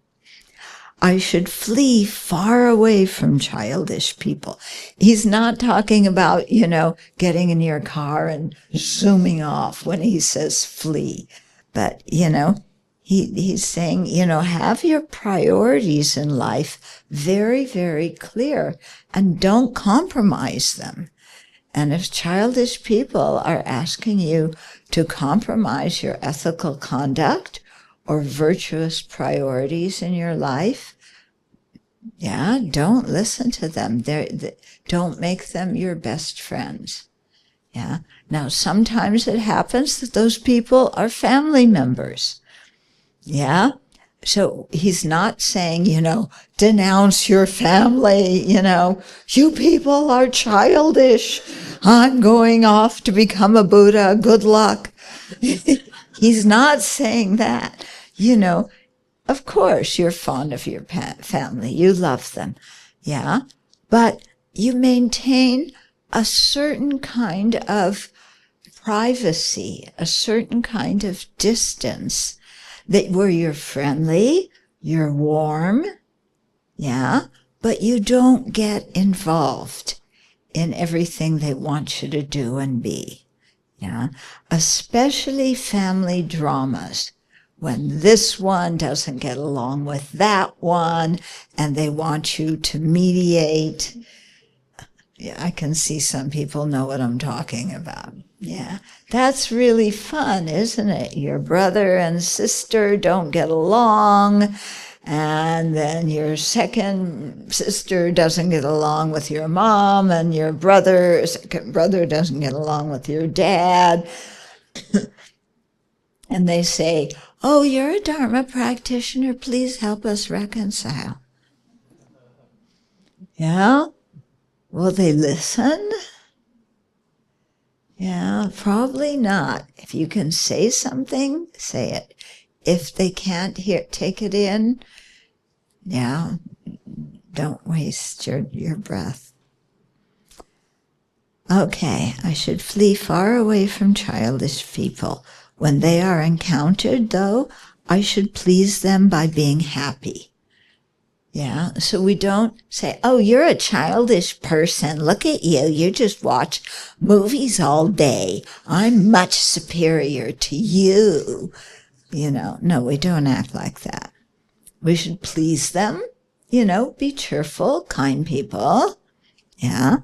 I should flee far away from childish people. He's not talking about, getting in your car and zooming off when he says flee. But, he's saying, have your priorities in life very, very clear and don't compromise them. And if childish people are asking you to compromise your ethical conduct or virtuous priorities in your life, yeah, don't listen to them. Don't make them your best friends. Yeah. Now, sometimes it happens that those people are family members. Yeah. So he's not saying, denounce your family, you people are childish. I'm going off to become a Buddha. Good luck. He's not saying that. Of course, you're fond of your family. You love them. Yeah. But you maintain a certain kind of privacy, a certain kind of distance where you're friendly, you're warm. Yeah. But you don't get involved in everything they want you to do and be. Yeah. Especially family dramas. When this one doesn't get along with that one and they want you to mediate. Yeah, I can see some people know what I'm talking about. Yeah, that's really fun, isn't it? Your brother and sister don't get along, and then your second sister doesn't get along with your mom, and your second brother doesn't get along with your dad. And they say, oh, you're a Dharma practitioner, please help us reconcile. Yeah? Will they listen? Yeah, probably not. If you can say something, say it. If they can't take it in, yeah, don't waste your breath. Okay, I should flee far away from childish people. When they are encountered, though, I should please them by being happy. Yeah, so we don't say, oh, you're a childish person. Look at you. You just watch movies all day. I'm much superior to you. No, we don't act like that. We should please them, be cheerful, kind people. Yeah.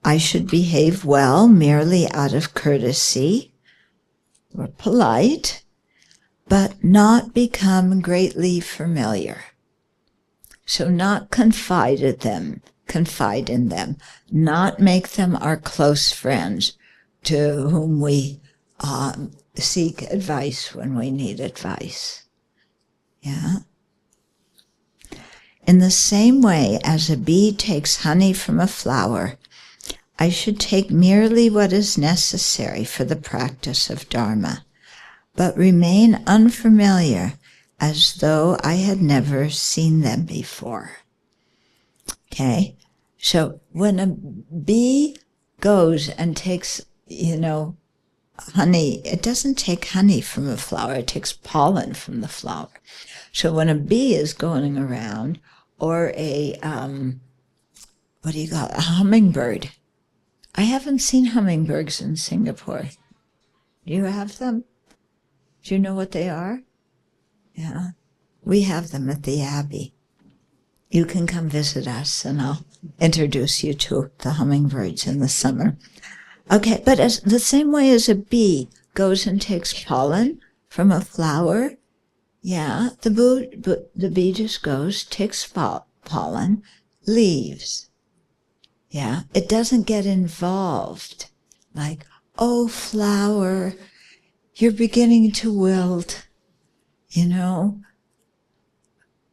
I should behave well merely out of courtesy. We're polite, but not become greatly familiar. So not confide in them, not make them our close friends to whom we seek advice when we need advice. Yeah. In the same way as a bee takes honey from a flower, I should take merely what is necessary for the practice of Dharma, but remain unfamiliar as though I had never seen them before. Okay? So when a bee goes and takes, honey, it doesn't take honey from a flower, it takes pollen from the flower. So when a bee is going around, or a hummingbird. I haven't seen hummingbirds in Singapore. Do you have them? Do you know what they are? Yeah. We have them at the Abbey. You can come visit us and I'll introduce you to the hummingbirds in the summer. Okay, but as the same way as a bee goes and takes pollen from a flower, yeah, the bee just goes, takes pollen, leaves. Yeah, it doesn't get involved. Like, oh, flower, you're beginning to wilt,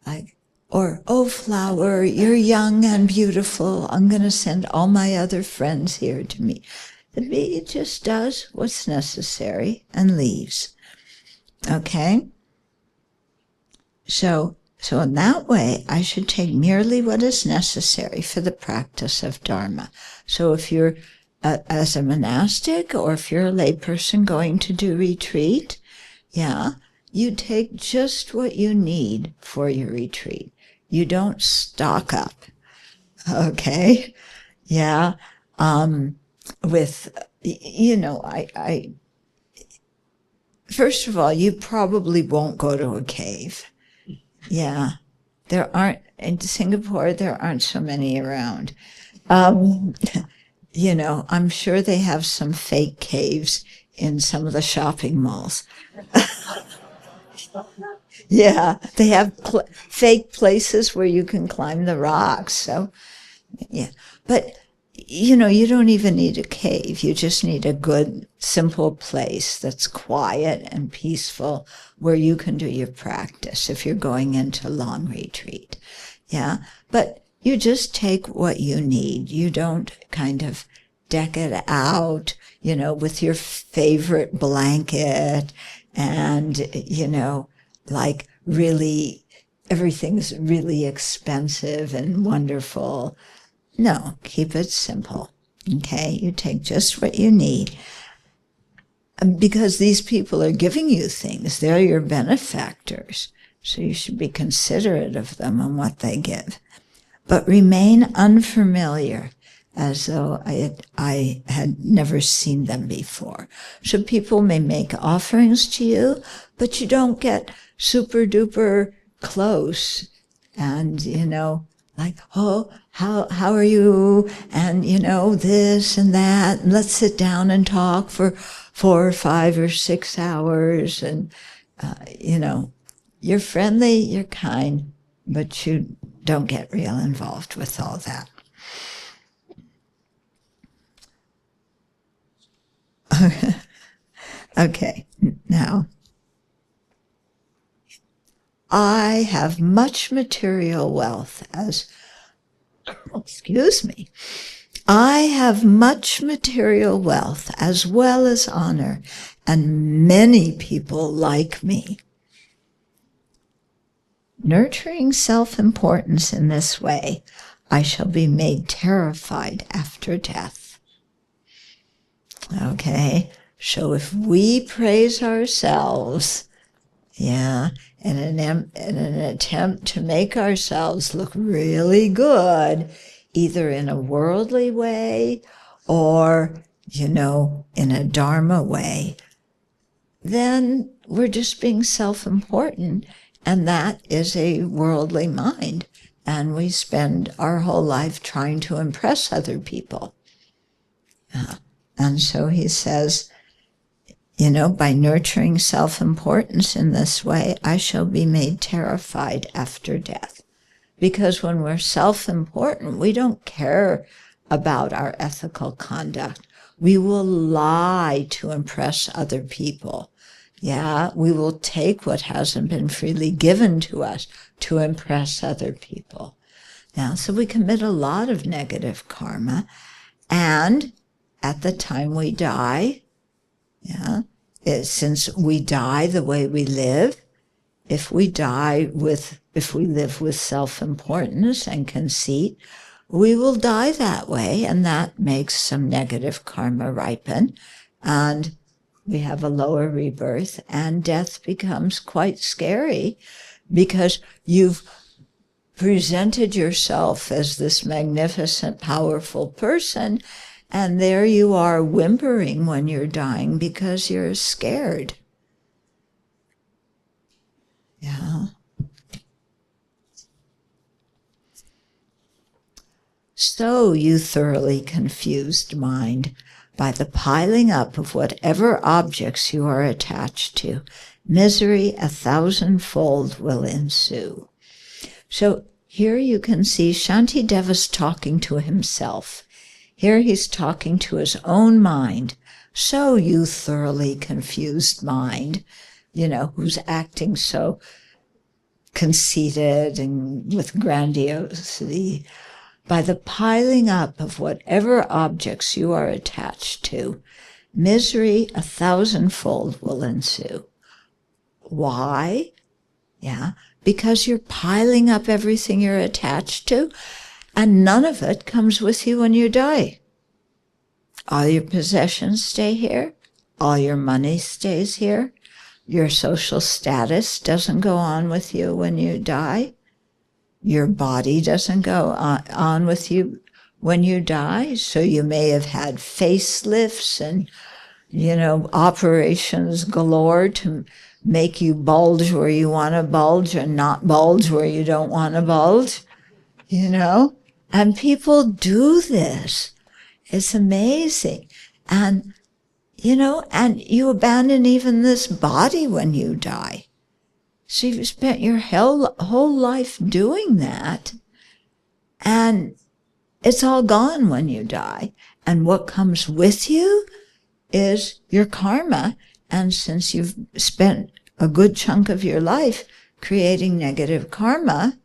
Like, or, oh, flower, you're young and beautiful. I'm going to send all my other friends here to me. The bee just does what's necessary and leaves. Okay? So in that way, I should take merely what is necessary for the practice of Dharma. So if you're, as a monastic, or if you're a layperson going to do retreat, yeah, you take just what you need for your retreat. You don't stock up, okay? Yeah, first of all, you probably won't go to a cave. Yeah, in Singapore, there aren't so many around. I'm sure they have some fake caves in some of the shopping malls. Yeah, they have fake places where you can climb the rocks. So, yeah, but you don't even need a cave. You just need a good, simple place that's quiet and peaceful where you can do your practice if you're going into long retreat. Yeah, but you just take what you need. You don't kind of deck it out, with your favorite blanket and, like really, everything's really expensive and wonderful. No, keep it simple, okay? You take just what you need. Because these people are giving you things. They're your benefactors. So you should be considerate of them and what they give. But remain unfamiliar, as though I had never seen them before. So people may make offerings to you, but you don't get super duper close and, like, oh, how are you? And, this and that. And let's sit down and talk for 4 or 5 or 6 hours. And, you're friendly, you're kind, but you don't get real involved with all that. Okay, now, I have much material wealth as, excuse me, I have much material wealth as well as honor, and many people like me. Nurturing self-importance in this way, I shall be made terrified after death. Okay, so if we praise ourselves, in an attempt to make ourselves look really good, either in a worldly way or, in a Dharma way, then we're just being self-important, and that is a worldly mind. And we spend our whole life trying to impress other people. And so he says, by nurturing self-importance in this way, I shall be made terrified after death. Because when we're self-important, we don't care about our ethical conduct. We will lie to impress other people. Yeah, we will take what hasn't been freely given to us to impress other people. Now, so we commit a lot of negative karma, and at the time we die, since we die the way we live, if we live with self-importance and conceit, we will die that way, and that makes some negative karma ripen, and we have a lower rebirth, and death becomes quite scary because you've presented yourself as this magnificent, powerful person, and there you are whimpering when you're dying because you're scared. Yeah. So, you thoroughly confused mind, by the piling up of whatever objects you are attached to, misery 1,000-fold will ensue. So here you can see Shantideva's talking to himself. Here he's talking to his own mind. So, you thoroughly confused mind, who's acting so conceited and with grandiosity, by the piling up of whatever objects you are attached to, misery 1,000-fold will ensue. Why? Because you're piling up everything you're attached to, and none of it comes with you when you die. All your possessions stay here. All your money stays here. Your social status doesn't go on with you when you die. Your body doesn't go on with you when you die. So you may have had facelifts and, operations galore to make you bulge where you want to bulge and not bulge where you don't want to bulge, And people do this. It's amazing. And, and you abandon even this body when you die. So you've spent your whole life doing that, and it's all gone when you die. And what comes with you is your karma. And since you've spent a good chunk of your life creating negative karma,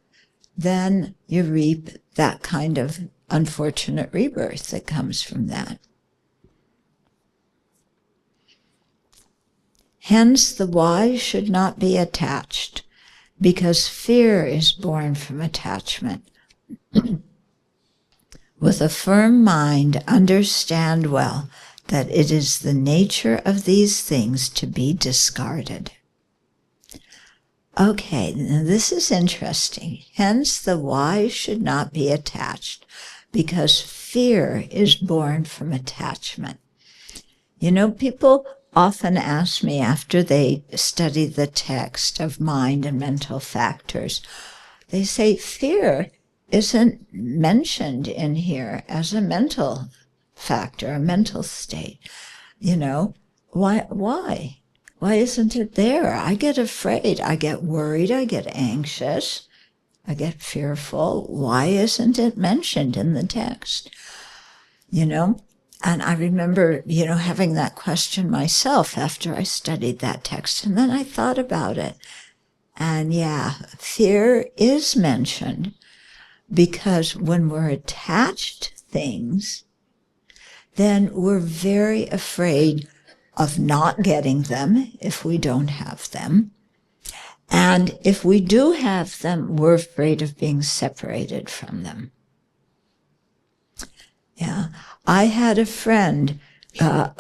then you reap that kind of unfortunate rebirth that comes from that. Hence, the wise should not be attached, because fear is born from attachment. With a firm mind, understand well that it is the nature of these things to be discarded. Okay, now this is interesting. Hence, the wise should not be attached, because fear is born from attachment. People often ask me after they study the text of mind and mental factors, they say fear isn't mentioned in here as a mental factor, a mental state. Why? Why isn't it there? I get afraid, I get worried, I get anxious, I get fearful. Why isn't it mentioned in the text? And I remember, having that question myself after I studied that text. And then I thought about it. And yeah, fear is mentioned because when we're attached to things, then we're very afraid of not getting them if we don't have them. And if we do have them, we're afraid of being separated from them. Yeah. I had a friend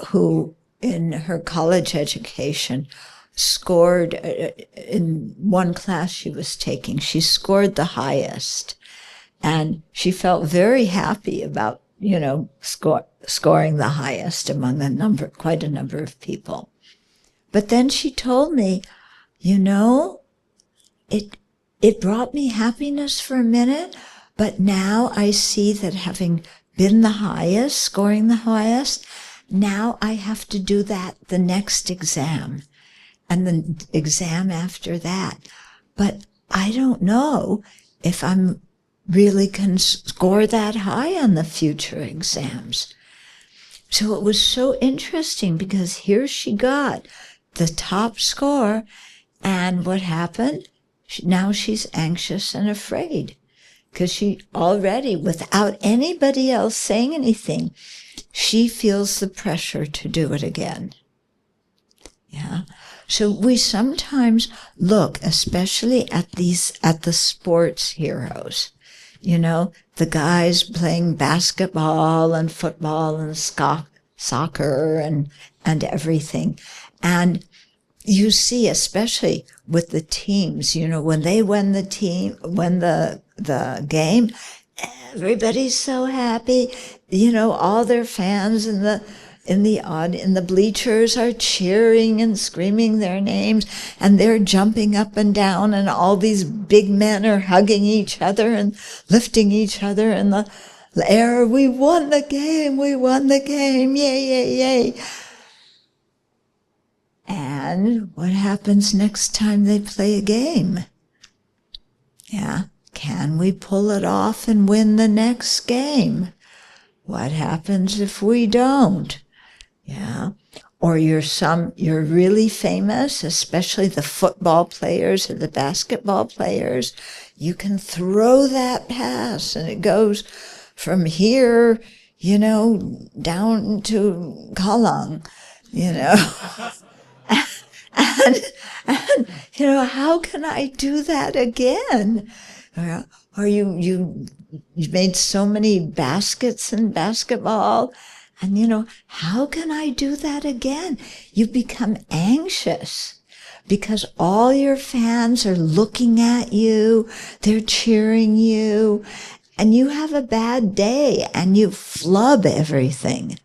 who, in her college education, scored in one class she was taking. She scored the highest. And she felt very happy about, scoring the highest among quite a number of people. But then she told me, it brought me happiness for a minute, but now I see that having been the highest, scoring the highest, now I have to do that the next exam and the exam after that. But I don't know if I'm really can score that high on the future exams. So it was so interesting because here she got the top score, and what happened? Now she's anxious and afraid because she already, without anybody else saying anything, she feels the pressure to do it again. Yeah. So we sometimes look, especially at the sports heroes, the guys playing basketball and football and soccer and everything. And you see, especially with the teams, when they win the game, everybody's so happy. All their fans in the bleachers are cheering and screaming their names, and they're jumping up and down, and all these big men are hugging each other and lifting each other in the air. We won the game! We won the game! Yay, yay, yay! And what happens next time they play a game? Yeah, can we pull it off and win the next game? What happens if we don't? Yeah. Or you're really famous, especially the football players or the basketball players. You can throw that pass and it goes from here, down to Kallang, and how can I do that again? Or you made so many baskets in basketball, and how can I do that again? You become anxious because all your fans are looking at you, they're cheering you, and you have a bad day and you flub everything.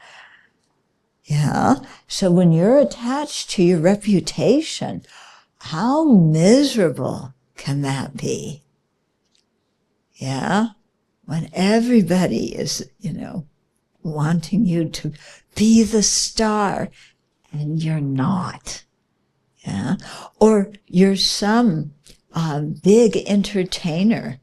Yeah. So when you're attached to your reputation, how miserable can that be? Yeah. When everybody is, wanting you to be the star and you're not. Yeah. Or you're some big entertainer.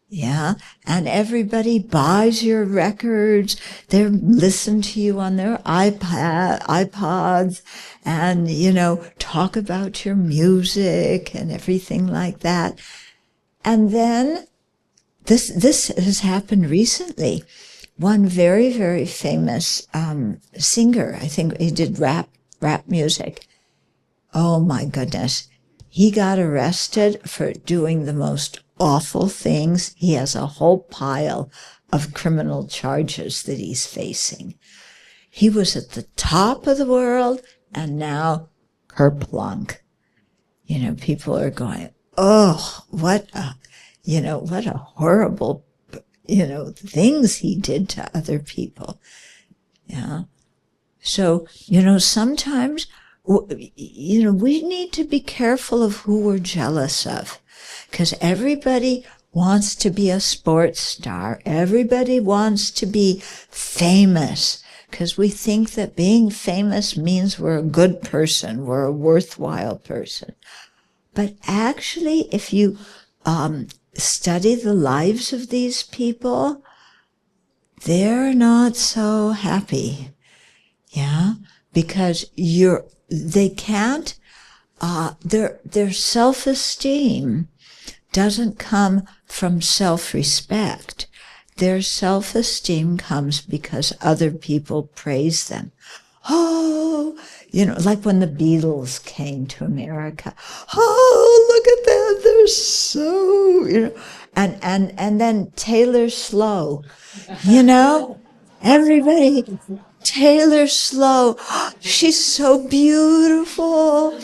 Yeah, and everybody buys your records. They listen to you on their iPods and, talk about your music and everything like that. And then this has happened recently. One very, very famous singer, I think he did rap music. Oh my goodness. He got arrested for doing the most awful things. He has a whole pile of criminal charges that he's facing. He was at the top of the world, and now kerplunk. People are going, oh, what a horrible, things he did to other people. Yeah. So, sometimes, we need to be careful of who we're jealous of. Because everybody wants to be a sports star. Everybody wants to be famous. Because we think that being famous means we're a good person. We're a worthwhile person. But actually, if you study the lives of these people, they're not so happy. Yeah? Because they can't their self-esteem doesn't come from self-respect. Their self-esteem comes because other people praise them. Oh, like when the Beatles came to America. Oh, look at them. They're so, and then Taylor Slow, everybody, Taylor Slow. She's so beautiful.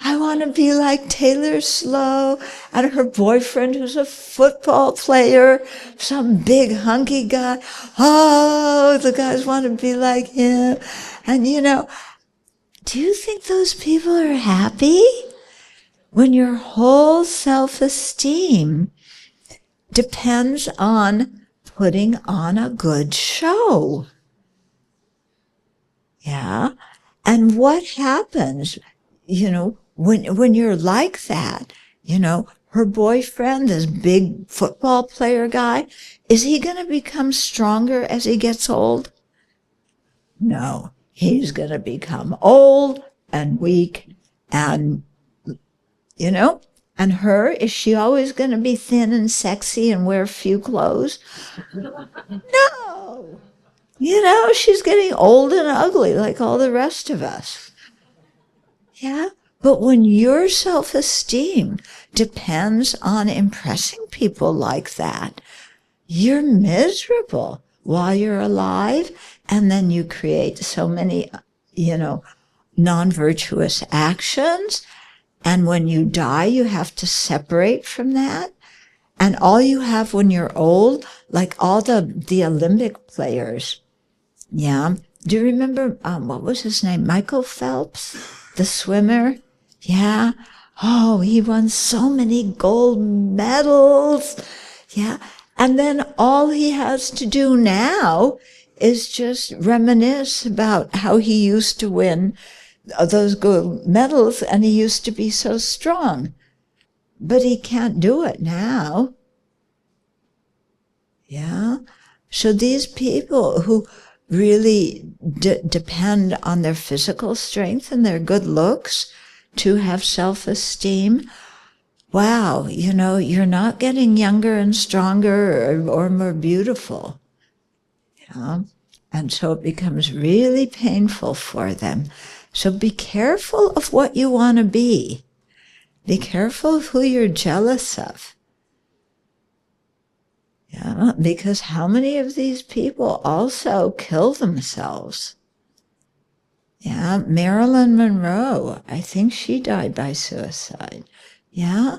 I want to be like Taylor Slow. And her boyfriend, who's a football player, some big hunky guy. Oh, the guys want to be like him. And do you think those people are happy? When your whole self-esteem depends on putting on a good show. Yeah. And what happens, when you're like that, her boyfriend, this big football player guy, is he going to become stronger as he gets old? No, he's going to become old and weak and, and her, is she always going to be thin and sexy and wear few clothes? No. She's getting old and ugly like all the rest of us. Yeah. But when your self-esteem depends on impressing people like that, you're miserable while you're alive, and then you create so many, non-virtuous actions, and when you die, you have to separate from that, and all you have when you're old, like all the Olympic players, yeah. Do you remember, what was his name? Michael Phelps, the swimmer? Yeah. Oh, he won so many gold medals. Yeah. And then all he has to do now is just reminisce about how he used to win those gold medals and he used to be so strong. But he can't do it now. Yeah. So these people who really depend on their physical strength and their good looks to have self-esteem, wow, you're not getting younger and stronger or more beautiful. And so it becomes really painful for them. So be careful of what you want to be. Be careful of who you're jealous of. Yeah, because how many of these people also kill themselves? Yeah, Marilyn Monroe, I think she died by suicide. Yeah.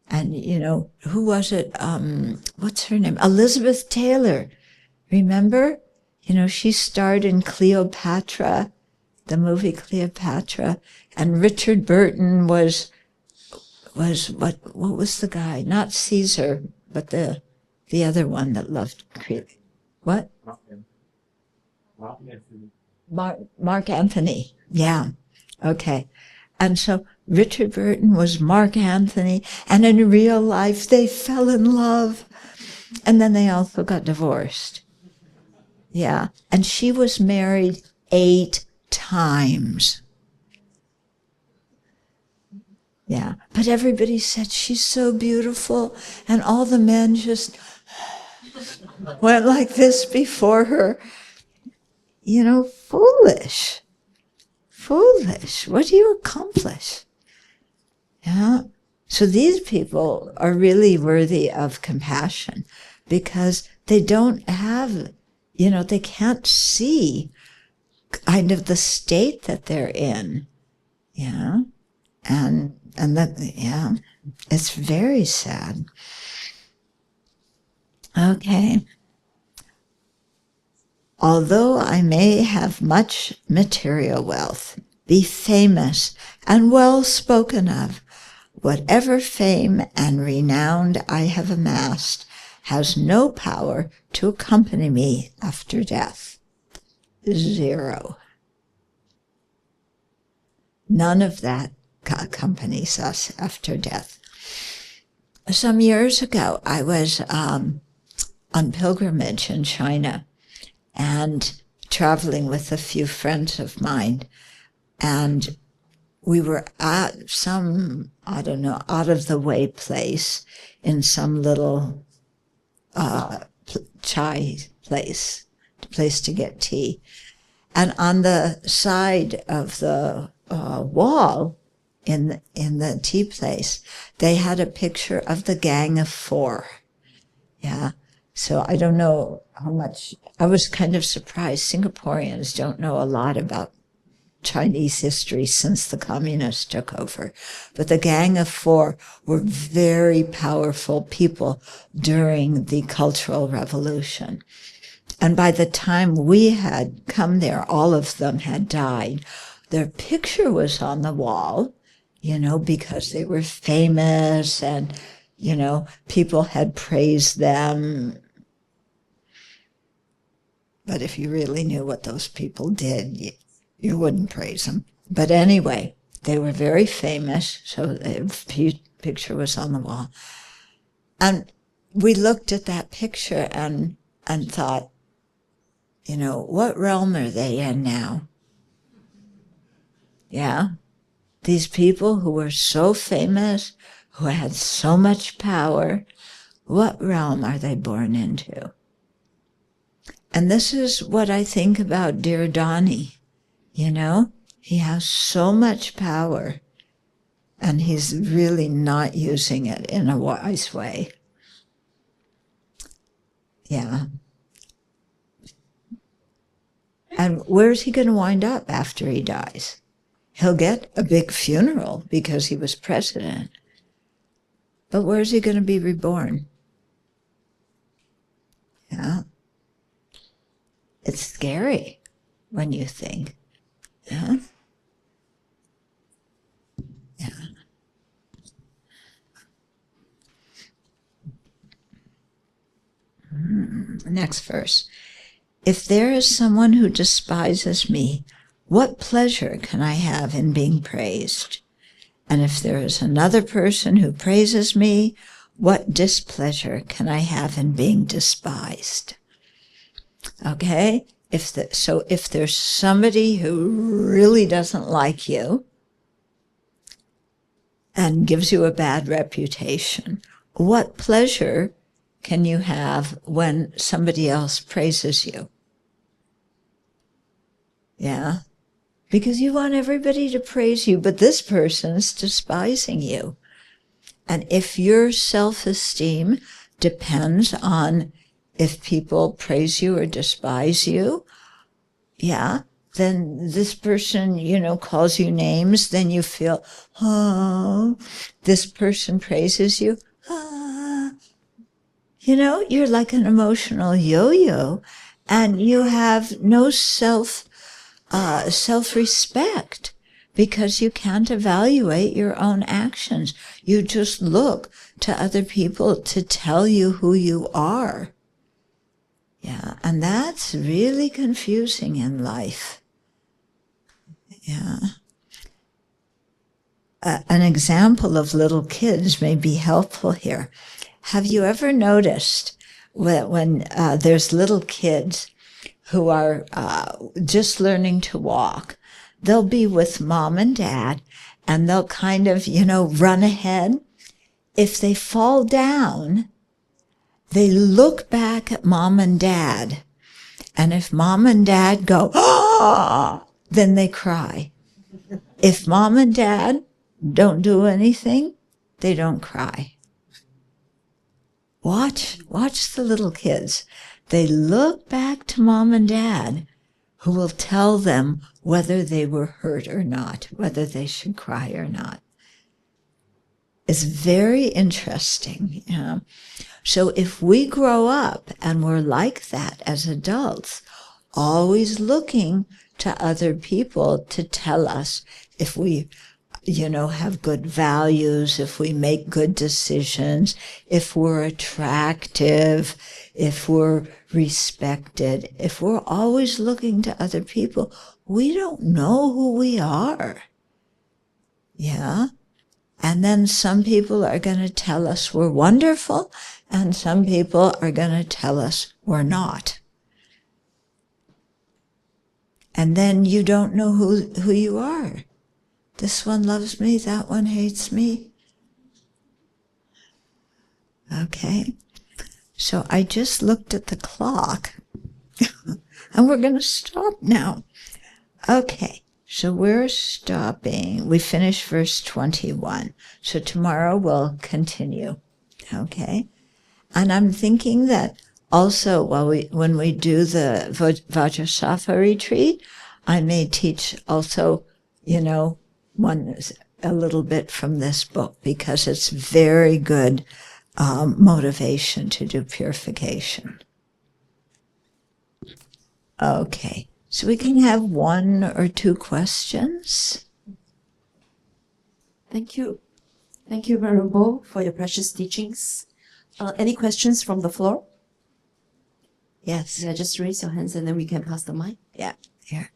And, who was it? What's her name? Elizabeth Taylor. Remember? She starred in Cleopatra, the movie Cleopatra, and Richard Burton was what was the guy? Not Caesar, but the other one that loved Crete. What? Mark Anthony. Yeah. Okay. And so Richard Burton was Mark Anthony, and in real life they fell in love, and then they also got divorced. Yeah. And she was married 8 times. Yeah. But everybody said she's so beautiful, and all the men just went like this before her. Foolish. Foolish. What do you accomplish? Yeah. So these people are really worthy of compassion because they don't have, they can't see kind of the state that they're in. Yeah. And that, yeah, it's very sad. Okay. Although I may have much material wealth, be famous and well spoken of, whatever fame and renown I have amassed has no power to accompany me after death. 0. None of that accompanies us after death. Some years ago, I was on pilgrimage in China and traveling with a few friends of mine. And we were at some, I don't know, out of the way place in some little chai place to get tea. And on the side of the wall in the tea place, they had a picture of the Gang of Four. Yeah. So I don't know how much, I was kind of surprised. Singaporeans don't know a lot about Chinese history since the communists took over. But the Gang of Four were very powerful people during the Cultural Revolution. And by the time we had come there, all of them had died. Their picture was on the wall, you know, because they were famous and, you know, people had praised them. But if you really knew what those people did, you wouldn't praise them. But anyway, they were very famous, so the picture was on the wall. And we looked at that picture and thought, you know, what realm are they in now? Yeah, these people who were so famous, who had so much power, what realm are they born into? And this is what I think about dear Donnie. You know, he has so much power, and he's really not using it in a wise way. Yeah. And where's he going to wind up after he dies? He'll get a big funeral because he was president. But where's he going to be reborn? Yeah. It's scary when you think. Yeah. Yeah. Next verse. If there is someone who despises me, what pleasure can I have in being praised? And if there is another person who praises me, what displeasure can I have in being despised? Okay? So if there's somebody who really doesn't like you and gives you a bad reputation, what pleasure can you have when somebody else praises you? Yeah? Because you want everybody to praise you, but this person's despising you. And if your self-esteem depends on if people praise you or despise you, yeah, then this person, you know, calls you names, then you feel, oh, this person praises you, ah. You know, you're like an emotional yo-yo, and you have no self-respect because you can't evaluate your own actions. You just look to other people to tell you who you are. Yeah, and that's really confusing in life. Yeah. An example of little kids may be helpful here. Have you ever noticed when there's little kids who are just learning to walk, they'll be with mom and dad, and they'll kind of, you know, run ahead. If they fall down, they look back at mom and dad, and if mom and dad go, ah, then they cry. If mom and dad don't do anything, they don't cry. Watch the little kids. They look back to mom and dad, who will tell them whether they were hurt or not, whether they should cry or not. It's very interesting. You know? So if we grow up and we're like that as adults, always looking to other people to tell us if we, you know, have good values, if we make good decisions, if we're attractive, if we're respected, if we're always looking to other people, we don't know who we are. Yeah? And then some people are going to tell us we're wonderful, and some people are going to tell us we're not. And then you don't know who you are. This one loves me, that one hates me. Okay. So I just looked at the clock and we're going to stop now. Okay. So we're stopping. We finished verse 21. So tomorrow we'll continue. Okay. And I'm thinking that also when we do the Vajrasattva retreat, I may teach also, a little bit from this book, because it's very good motivation to do purification. Okay. So we can have 1 or 2 questions. Thank you. Thank you, Venerable, for your precious teachings. Any questions from the floor? Yes. Yeah, just raise your hands and then we can pass the mic. Yeah, here.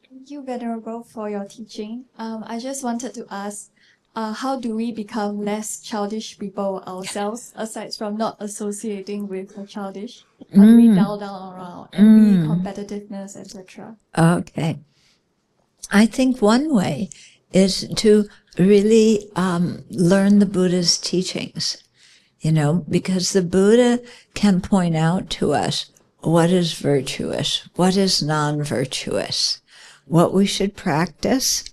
Thank you, Venerable, for your teaching. I just wanted to ask, how do we become less childish people ourselves, aside from not associating with the childish? How do we dull down around envy, competitiveness, etc.? Okay. I think one way is to really learn the Buddha's teachings, because the Buddha can point out to us what is virtuous, what is non-virtuous, what we should practice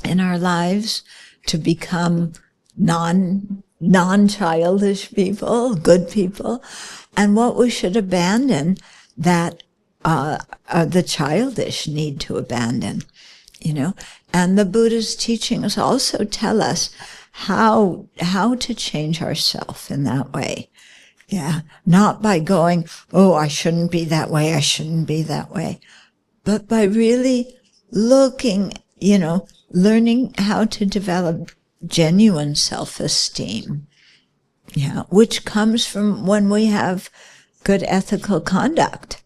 in our lives to become non-childish people, good people, and what we should abandon that the childish need to abandon, And the Buddha's teachings also tell us how to change ourselves in that way. Yeah, not by going, oh, I shouldn't be that way, I shouldn't be that way, but by really looking, learning how to develop genuine self-esteem, which comes from when we have good ethical conduct.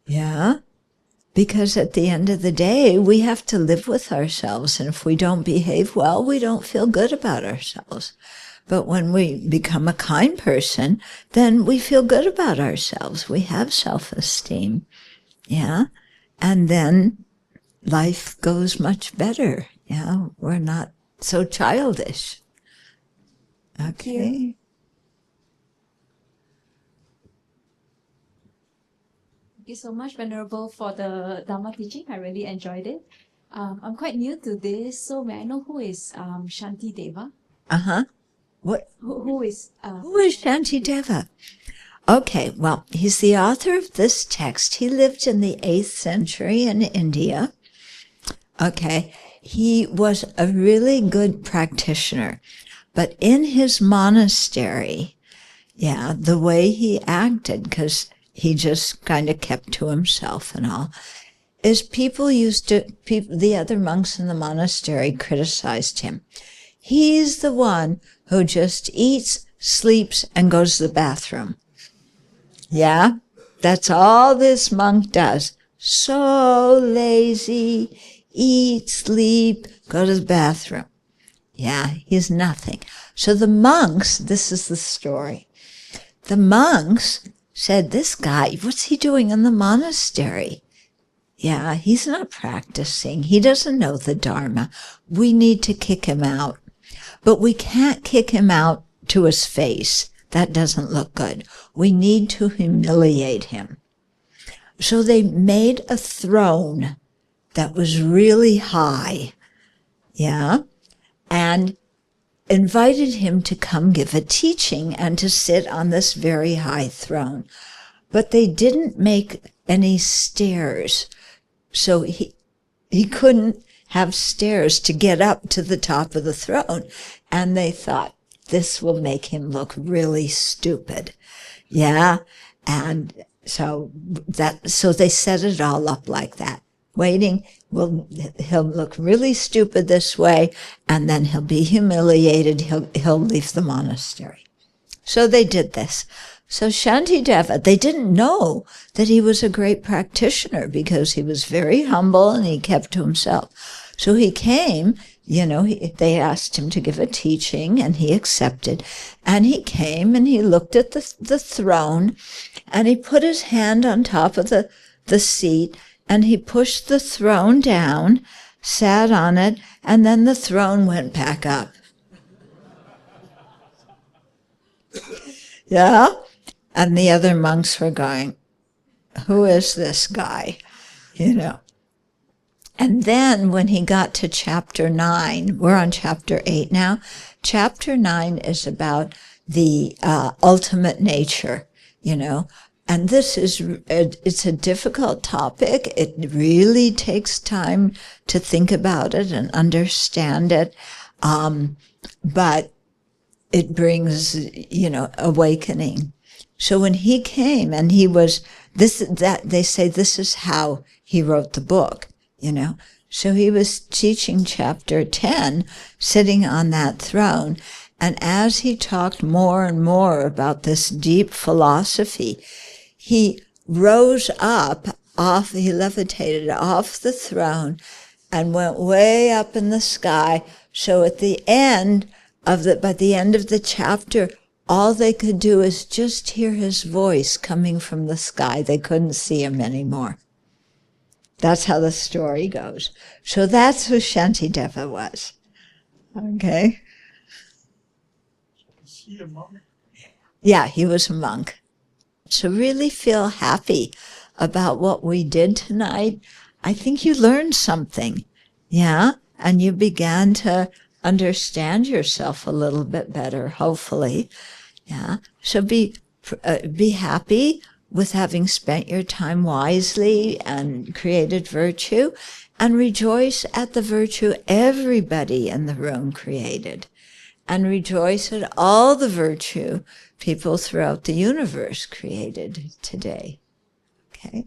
Yeah, because at the end of the day, we have to live with ourselves, and if we don't behave well, we don't feel good about ourselves. But when we become a kind person, then we feel good about ourselves. We have self-esteem. Yeah, and then life goes much better. Yeah, we're not so childish. Okay. Thank you so much, Venerable, for the Dharma teaching. I really enjoyed it. I'm quite new to this, so may I know who is Shanti Deva? What? Who is Shantideva? Okay, well, he's the author of this text. He lived in the 8th century in India. Okay, he was a really good practitioner, but in his monastery, the way he acted, because he just kind of kept to himself and all, is the other monks in the monastery criticized him. He's the one who just eats, sleeps, and goes to the bathroom. Yeah, that's all this monk does. So lazy, eat, sleep, go to the bathroom. Yeah, he's nothing. So the monks, this is the story. The monks said, this guy, what's he doing in the monastery? Yeah, he's not practicing. He doesn't know the Dharma. We need to kick him out. But we can't kick him out to his face. That doesn't look good. We need to humiliate him. So they made a throne that was really high, and invited him to come give a teaching and to sit on this very high throne. But they didn't make any stairs, so he couldn't have stairs to get up to the top of the throne. And they thought, this will make him look really stupid. Yeah. And so they set it all up like that. Waiting, he'll look really stupid this way, and then he'll be humiliated. He'll leave the monastery. So they did this. So Shantideva, they didn't know that he was a great practitioner because he was very humble and he kept to himself. So he came they asked him to give a teaching, and he accepted. And he came and he looked at the throne, and he put his hand on top of the seat, and he pushed the throne down, sat on it, and then the throne went back up. Yeah? And the other monks were going, who is this guy? And then when he got to chapter 9, we're on chapter 8 now. Chapter 9 is about the ultimate nature, And this it's a difficult topic. It really takes time to think about it and understand it. But it brings, awakening. So when he came and he was they say this is how he wrote the book, So he was teaching chapter 10, sitting on that throne. And as he talked more and more about this deep philosophy, he rose up he levitated off the throne and went way up in the sky. So at the end by the end of the chapter, all they could do is just hear his voice coming from the sky. They couldn't see him anymore. That's how the story goes. So that's who Shantideva was. Okay? Is he a monk? Yeah, he was a monk. So really feel happy about what we did tonight. I think you learned something. Yeah? And you began to understand yourself a little bit better, hopefully. Yeah. So be happy with having spent your time wisely and created virtue, and rejoice at the virtue everybody in the room created, and rejoice at all the virtue people throughout the universe created today. Okay?